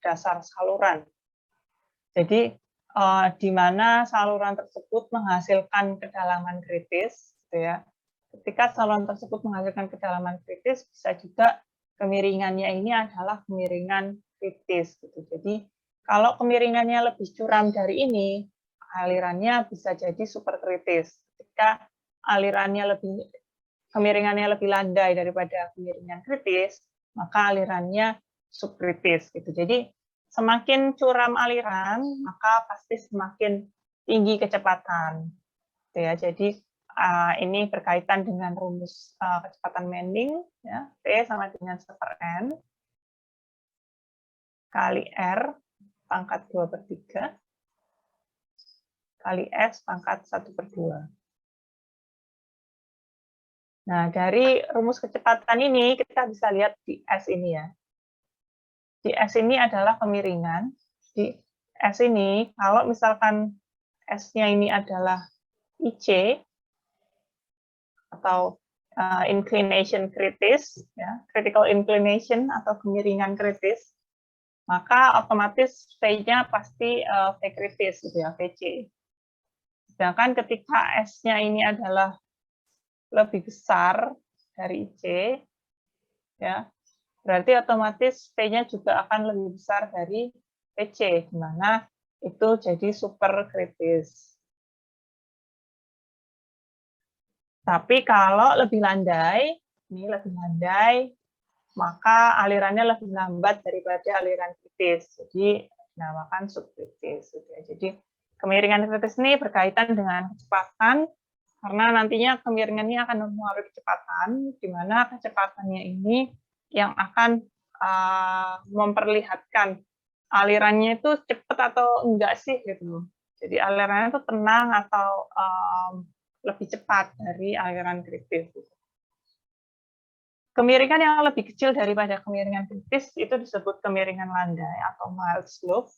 dasar saluran. Jadi di mana saluran tersebut menghasilkan kedalaman kritis, gitu ya. Ketika saluran tersebut menghasilkan kedalaman kritis, bisa juga kemiringannya ini adalah kemiringan kritis. Gitu. Jadi kalau kemiringannya lebih curam dari ini, alirannya bisa jadi superkritis. Ketika kemiringannya lebih landai daripada kemiringan kritis, maka alirannya subkritis. Gitu. Jadi semakin curam aliran, maka pasti semakin tinggi kecepatan. Gitu ya. Jadi ini berkaitan dengan rumus kecepatan Mending, ya, P sama dengan 1/n kali R pangkat 2/3 kali S pangkat 1/2. Nah, dari rumus kecepatan ini kita bisa lihat di S ini ya. Di S ini adalah kemiringan. Di S ini, kalau misalkan S-nya ini adalah IC, atau inclination kritis, ya, critical inclination atau kemiringan kritis, maka otomatis V-nya pasti V kritis, gitu ya, VC. Sedangkan ketika S-nya ini adalah lebih besar dari IC, ya, berarti otomatis V-nya juga akan lebih besar dari VC, di mana itu jadi super kritis. Tapi kalau lebih landai, maka alirannya lebih lambat daripada aliran kritis. Jadi dinamakan subkritis. Jadi kemiringan kritis ini berkaitan dengan kecepatan, karena nantinya kemiringan ini akan mempengaruhi kecepatan, di mana kecepatannya ini yang akan memperlihatkan alirannya itu cepat atau enggak sih gitu. Jadi alirannya itu tenang atau lebih cepat dari aliran kritis. Kemiringan yang lebih kecil daripada kemiringan kritis itu disebut kemiringan landai atau mild slope.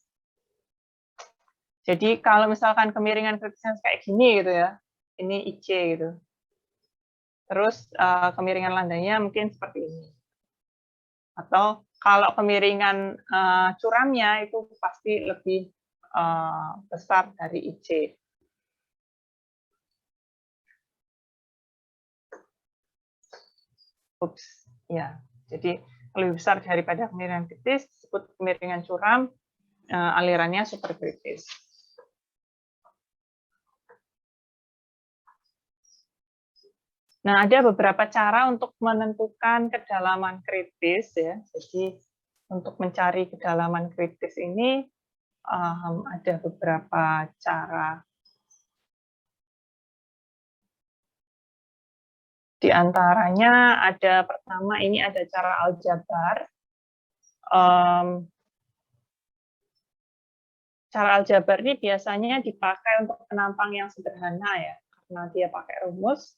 Jadi kalau misalkan kemiringan kritisnya kayak gini gitu ya, ini IC gitu. Terus kemiringan landainya mungkin seperti ini. Atau kalau kemiringan curamnya itu pasti lebih besar dari IC. Ups, ya. Jadi lebih besar daripada kemiringan kritis, disebut kemiringan curam, alirannya superkritis. Nah, ada beberapa cara untuk menentukan kedalaman kritis, ya. Jadi untuk mencari kedalaman kritis ini ada beberapa cara. Di antaranya ada pertama ini ada cara aljabar. Cara aljabar ini biasanya dipakai untuk penampang yang sederhana ya, karena dia pakai rumus.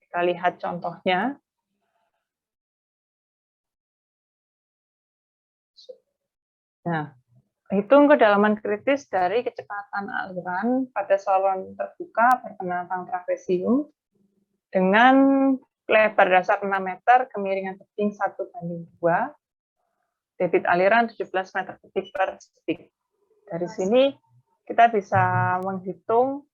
Kita lihat contohnya. Nah, hitung kedalaman kritis dari kecepatan aliran pada saluran terbuka berpenantang trapesium dengan lebar dasar 6 meter, kemiringan tebing 1:2, debit aliran 17 meter kubik per detik. Dari sini kita bisa menghitung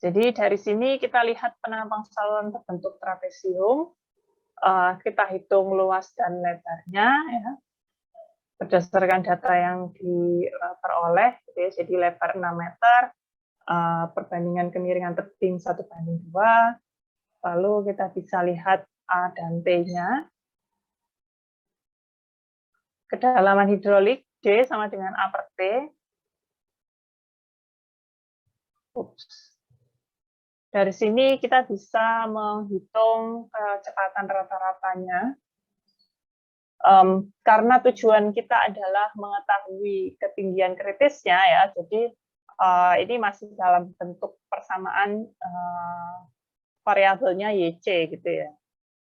jadi dari sini kita lihat penampang saluran terbentuk trapesium, kita hitung luas dan lebarnya, ya, berdasarkan data yang diperoleh, jadi lebar 6 meter, perbandingan kemiringan tebing 1:2, lalu kita bisa lihat A dan T-nya. Kedalaman hidrolik D sama dengan A per T. Dari sini kita bisa menghitung kecepatan rata-ratanya. Karena tujuan kita adalah mengetahui ketinggian kritisnya, ya, jadi ini masih dalam bentuk persamaan variabelnya YC gitu ya.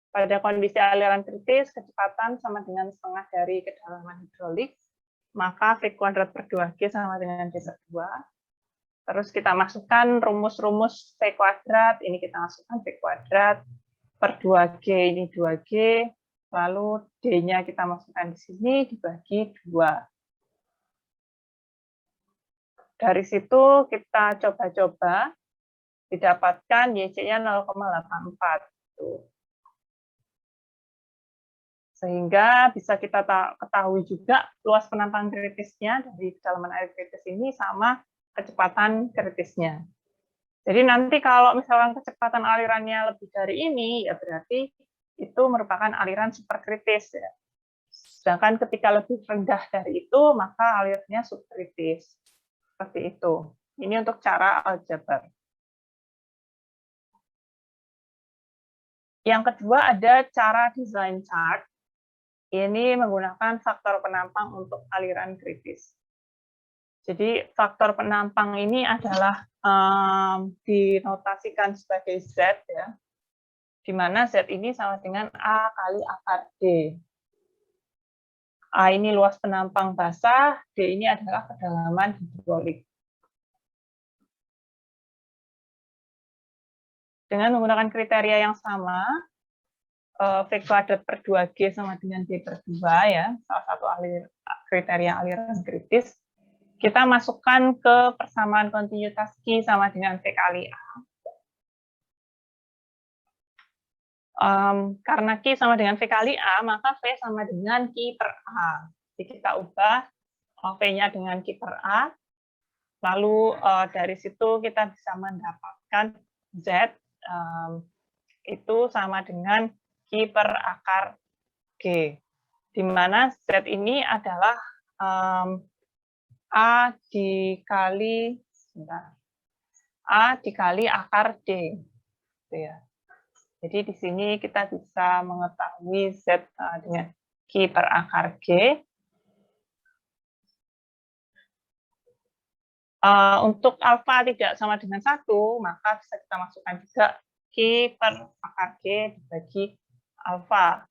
Pada kondisi aliran kritis, kecepatan sama dengan setengah dari kedalaman hidrolik, maka V kuadrat per 2G sama dengan D per 2. Terus kita masukkan rumus-rumus V kuadrat, ini kita masukkan V kuadrat, per 2G ini 2G, lalu D-nya kita masukkan di sini, dibagi 2. Dari situ kita coba-coba, didapatkan YC-nya 0,84. Sehingga bisa kita ketahui juga luas penampang kritisnya dari kedalaman air kritis ini sama kecepatan kritisnya. Jadi nanti kalau misalkan kecepatan alirannya lebih dari ini, ya berarti itu merupakan aliran superkritis. Ya. Sedangkan ketika lebih rendah dari itu, maka alirannya subkritis. Seperti itu. Ini untuk cara aljabar. Yang kedua ada cara design chart. Ini menggunakan faktor penampang untuk aliran kritis. Jadi faktor penampang ini adalah dinotasikan sebagai Z, ya, di mana Z ini sama dengan A kali akar D. A ini luas penampang basah, D ini adalah kedalaman hidrolik. Dengan menggunakan kriteria yang sama, V kuadrat per 2G sama dengan D per 2, ya, salah satu kriteria aliran kritis, kita masukkan ke persamaan kontinuitas Q sama dengan V kali A. Karena Q sama dengan V kali A, maka V sama dengan Q per A. Jadi kita ubah V-nya dengan Q per A, lalu dari situ kita bisa mendapatkan Z itu sama dengan Q per akar G, di mana Z ini adalah A dikali akar D. Gitu ya. Jadi di sini kita bisa mengetahui Z dengan Q per akar G. Untuk alfa tidak sama dengan 1, maka bisa kita masukkan juga Q per akar G dibagi alfa.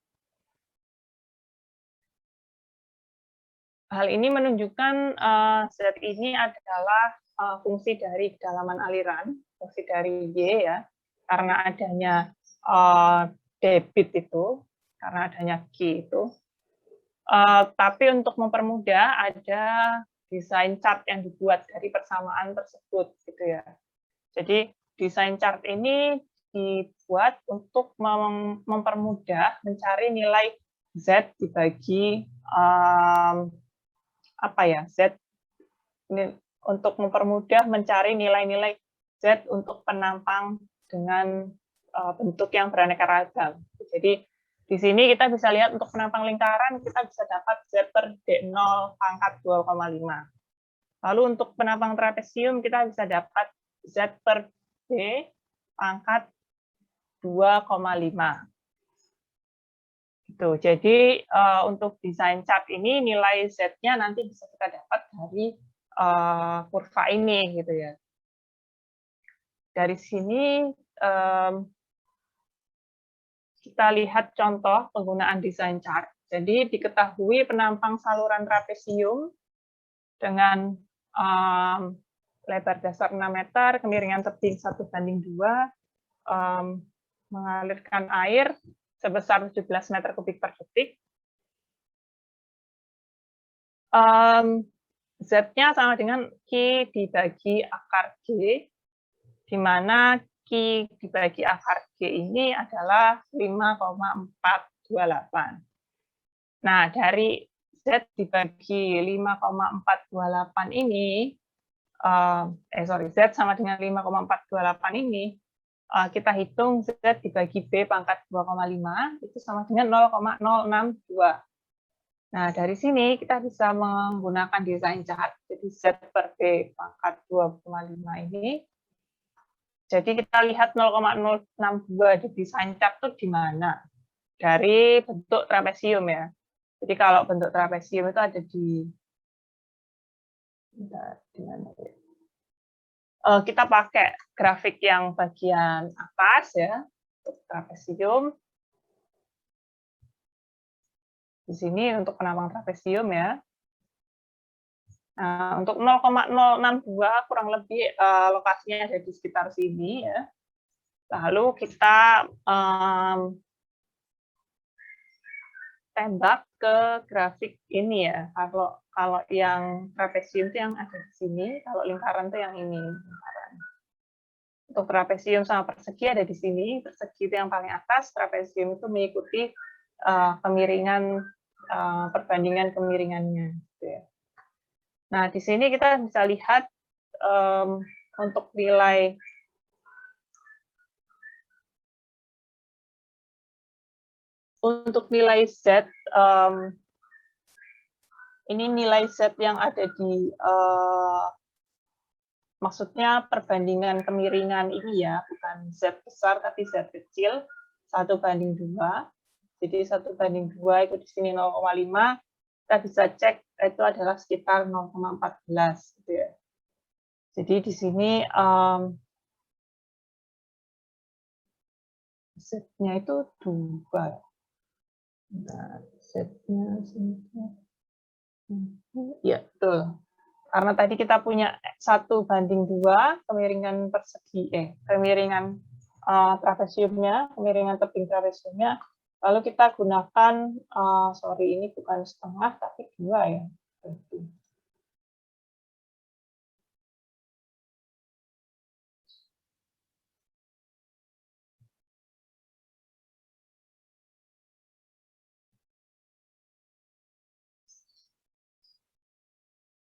Hal ini menunjukkan Z ini adalah fungsi dari kedalaman aliran, fungsi dari Y ya, karena adanya debit itu, karena adanya Q itu. Tapi untuk mempermudah ada desain chart yang dibuat dari persamaan tersebut, gitu ya. Jadi desain chart ini dibuat untuk mempermudah mencari nilai Z dibagi Z ini untuk mempermudah mencari nilai-nilai Z untuk penampang dengan bentuk yang beraneka ragam. Jadi di sini kita bisa lihat untuk penampang lingkaran kita bisa dapat Z per D0 pangkat 2,5. Lalu untuk penampang trapesium kita bisa dapat Z per D pangkat 2,5. Gitu. Jadi untuk desain chart ini nilai Z-nya nanti bisa kita dapat dari kurva ini, gitu ya. Dari sini kita lihat contoh penggunaan desain chart. Jadi diketahui penampang saluran trapesium dengan lebar dasar 6 meter, kemiringan tebing 1:2, mengalirkan air sebesar 17 meter kubik per detik. Z-nya sama dengan Q dibagi akar G, di mana Q dibagi akar G ini adalah 5,428. Nah, dari Z dibagi 5,428 ini, Z sama dengan 5,428 ini, kita hitung Z dibagi B pangkat 2,5, itu sama dengan 0,062. Nah, dari sini kita bisa menggunakan desain chart, jadi Z per B pangkat 2,5 ini. Jadi kita lihat 0,062 di desain chart itu di mana? Dari bentuk trapesium ya. Jadi kalau bentuk trapesium itu ada di mana ya? Kita pakai grafik yang bagian atas ya, untuk trapesium. Di sini untuk penampang trapesium ya. Nah, untuk 0,062 kurang lebih lokasinya ada di sekitar sini ya. Lalu kita tembak ke grafik ini ya. Kalau yang trapesium itu yang ada di sini, kalau lingkaran itu yang ini. Lingkaran. Untuk trapesium sama persegi ada di sini. Persegi itu yang paling atas, trapesium itu mengikuti kemiringan perbandingan kemiringannya. Gitu ya. Nah, di sini kita bisa lihat untuk nilai Z, ini nilai Z yang ada di maksudnya perbandingan kemiringan ini ya, bukan Z besar tapi Z kecil 1:2. Jadi 1:2 itu di sini 0,5. Kita bisa cek itu adalah sekitar 0,14 gitu ya. Jadi di sini Z-nya itu 2. Nah, Z-nya ya, betul. Karena tadi kita punya 1:2 kemiringan persegi kemiringan trapesiumnya, kemiringan tebing trapesiumnya. Lalu kita gunakan ini bukan setengah tapi 2 ya.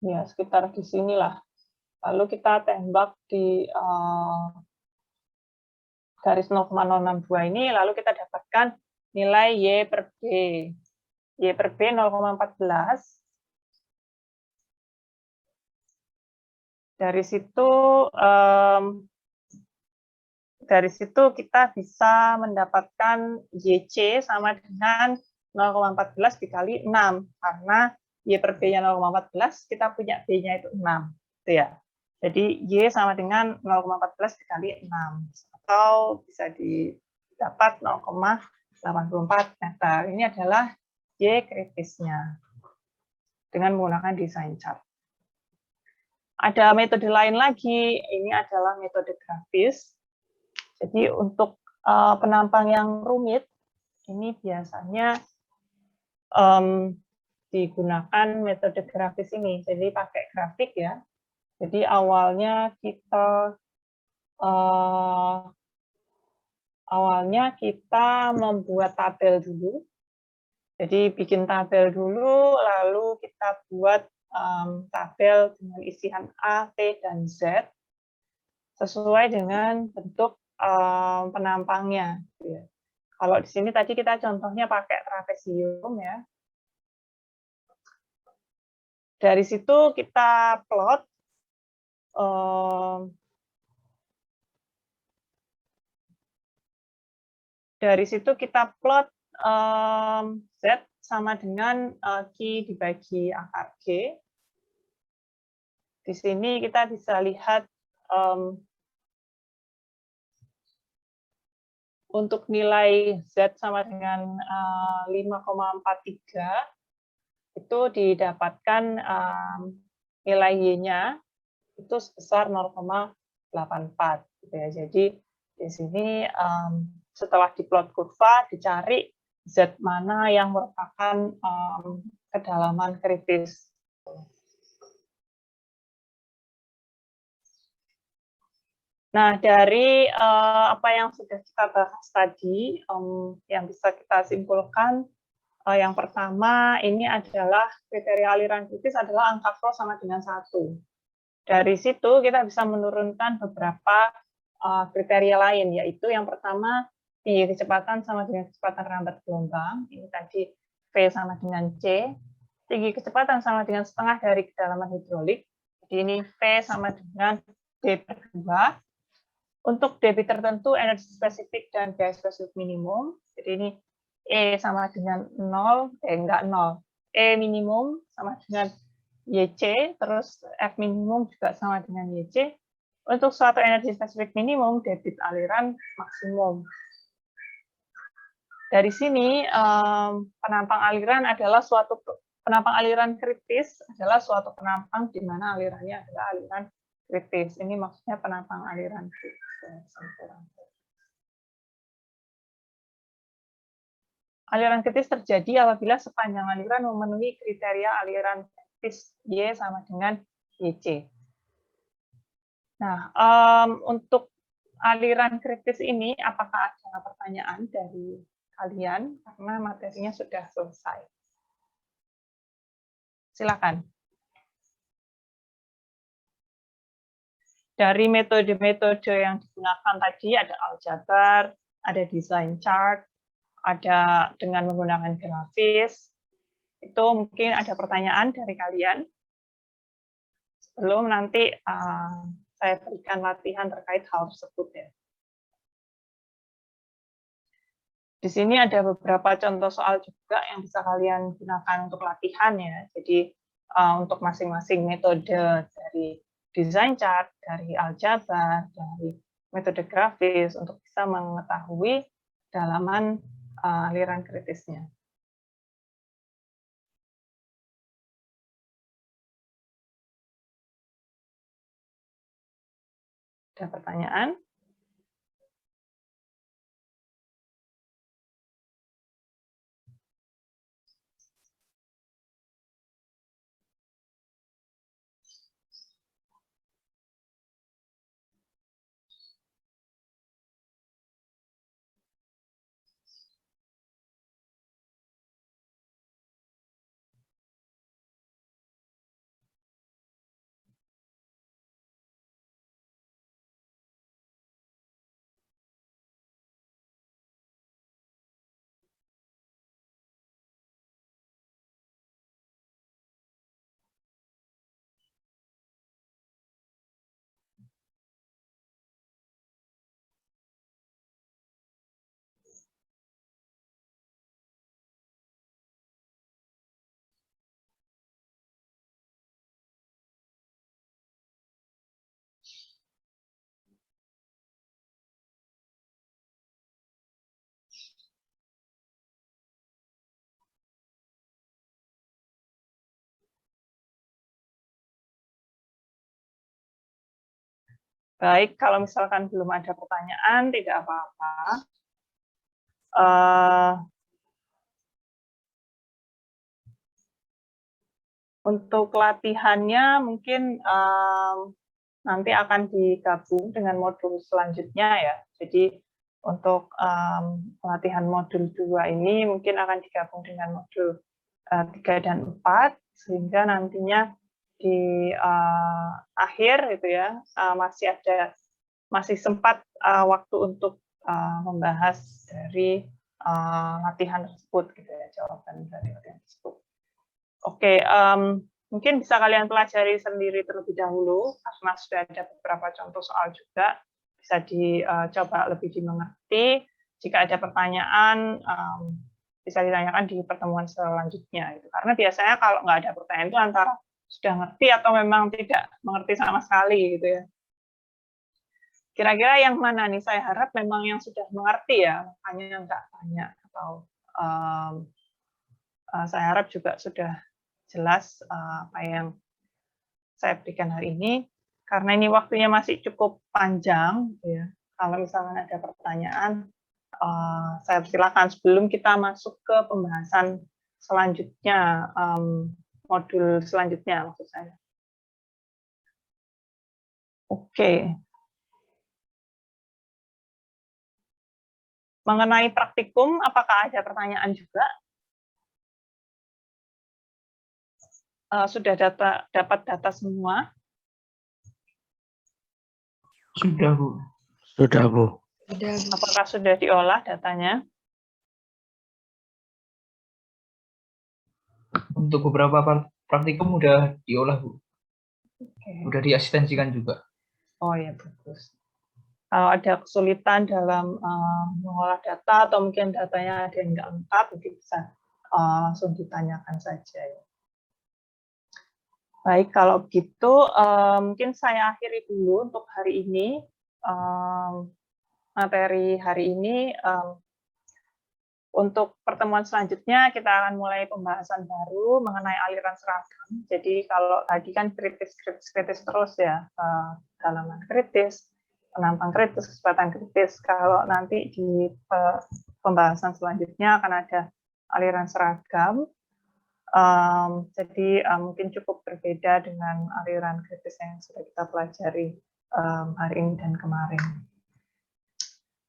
Ya, sekitar di sinilah. Lalu kita tembak di garis 0,062 ini, lalu kita dapatkan nilai Y per B. Y per B 0,14. Dari situ kita bisa mendapatkan YC sama dengan 0,14 dikali 6, karena Y per B-nya 0,14, kita punya B-nya itu 6. Gitu ya. Jadi Y sama dengan 0,14 dikali 6. atau bisa didapat 0,84 meter. Ini adalah Y kritisnya dengan menggunakan desain chart. Ada metode lain lagi, ini adalah metode grafis. Jadi untuk penampang yang rumit, ini biasanya digunakan metode grafis ini. Jadi pakai grafik ya. Jadi awalnya kita membuat tabel dulu. Jadi bikin tabel dulu, lalu kita buat tabel dengan isian A, T, dan Z sesuai dengan bentuk penampangnya. Kalau di sini tadi kita contohnya pakai trapesium ya. Dari situ kita plot Z sama dengan Q dibagi akar G. Di sini kita bisa lihat untuk nilai Z sama dengan 5,43 itu didapatkan nilai Y-nya itu sebesar 0,84 gitu ya. Jadi di sini setelah diplot kurva dicari Z mana yang merupakan kedalaman kritis. Nah, dari apa yang sudah kita bahas tadi, yang bisa kita simpulkan, yang pertama ini adalah kriteria aliran kritis adalah angka flow sama dengan 1. Dari situ kita bisa menurunkan beberapa kriteria lain, yaitu yang pertama, tinggi kecepatan sama dengan kecepatan rambat gelombang, ini tadi V sama dengan C, tinggi kecepatan sama dengan setengah dari kedalaman hidrolik, jadi ini V sama dengan D per 2. Untuk debit tertentu, energi spesifik dan biaya spesifik minimum. Jadi ini E sama dengan 0, enggak 0. E minimum sama dengan YC, terus F minimum juga sama dengan YC. Untuk suatu energi spesifik minimum, debit aliran maksimum. Dari sini, penampang aliran kritis adalah suatu penampang di mana alirannya adalah aliran kritis. Ini maksudnya penampang aliran kritis. Aliran kritis terjadi apabila sepanjang aliran memenuhi kriteria aliran kritis Y sama dengan YC. Nah, untuk aliran kritis ini, apakah ada pertanyaan dari kalian? Karena materinya sudah selesai. Silakan. Dari metode-metode yang digunakan tadi ada aljabar, ada design chart, ada dengan menggunakan grafis. Itu mungkin ada pertanyaan dari kalian. Sebelum nanti saya berikan latihan terkait hal tersebut ya. Di sini ada beberapa contoh soal juga yang bisa kalian gunakan untuk latihan ya. Jadi untuk masing-masing metode dari design chart, dari aljabar, dari metode grafis untuk bisa mengetahui kedalaman aliran kritisnya. Ada pertanyaan? Baik, kalau misalkan belum ada pertanyaan, tidak apa-apa. Untuk latihannya mungkin nanti akan digabung dengan modul selanjutnya ya. Jadi untuk pelatihan modul 2 ini mungkin akan digabung dengan modul 3 dan 4, sehingga nantinya di akhir gitu ya masih sempat waktu untuk membahas dari latihan tersebut gitu ya, jawaban dari latihan tersebut. Oke, mungkin bisa kalian pelajari sendiri terlebih dahulu, karena sudah ada beberapa contoh soal juga, bisa dicoba lebih dimengerti. Jika ada pertanyaan, bisa ditanyakan di pertemuan selanjutnya. Gitu. Karena biasanya kalau nggak ada pertanyaan itu antara sudah ngerti atau memang tidak mengerti sama sekali, gitu ya. Kira-kira yang mana nih? Saya harap memang yang sudah mengerti ya, makanya nggak tanya. Atau saya harap juga sudah jelas apa yang saya berikan hari ini, karena ini waktunya masih cukup panjang, ya. Kalau misalnya ada pertanyaan, saya persilakan sebelum kita masuk ke pembahasan selanjutnya, modul selanjutnya maksud saya. Oke. Mengenai praktikum, apakah ada pertanyaan juga? Sudah dapat data semua? Sudah, Bu. Sudah, Bu. Apakah sudah diolah datanya? Untuk beberapa praktikum udah diolah, Bu. Oke. Udah diasistensikan juga. Oh ya, bagus. Kalau ada kesulitan dalam mengolah data atau mungkin datanya ada yang nggak lengkap, mungkin bisa langsung ditanyakan saja. Ya. Baik, kalau begitu mungkin saya akhiri dulu untuk hari ini. Materi hari ini. Untuk pertemuan selanjutnya kita akan mulai pembahasan baru mengenai aliran seragam. Jadi kalau tadi kan kritis terus ya, kedalaman kritis, penampang kritis, kecepatan kritis. Kalau nanti di pembahasan selanjutnya akan ada aliran seragam. Jadi mungkin cukup berbeda dengan aliran kritis yang sudah kita pelajari hari ini dan kemarin.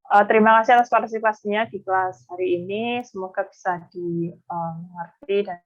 Terima kasih atas partisipasinya di kelas hari ini. Semoga bisa dimengerti dan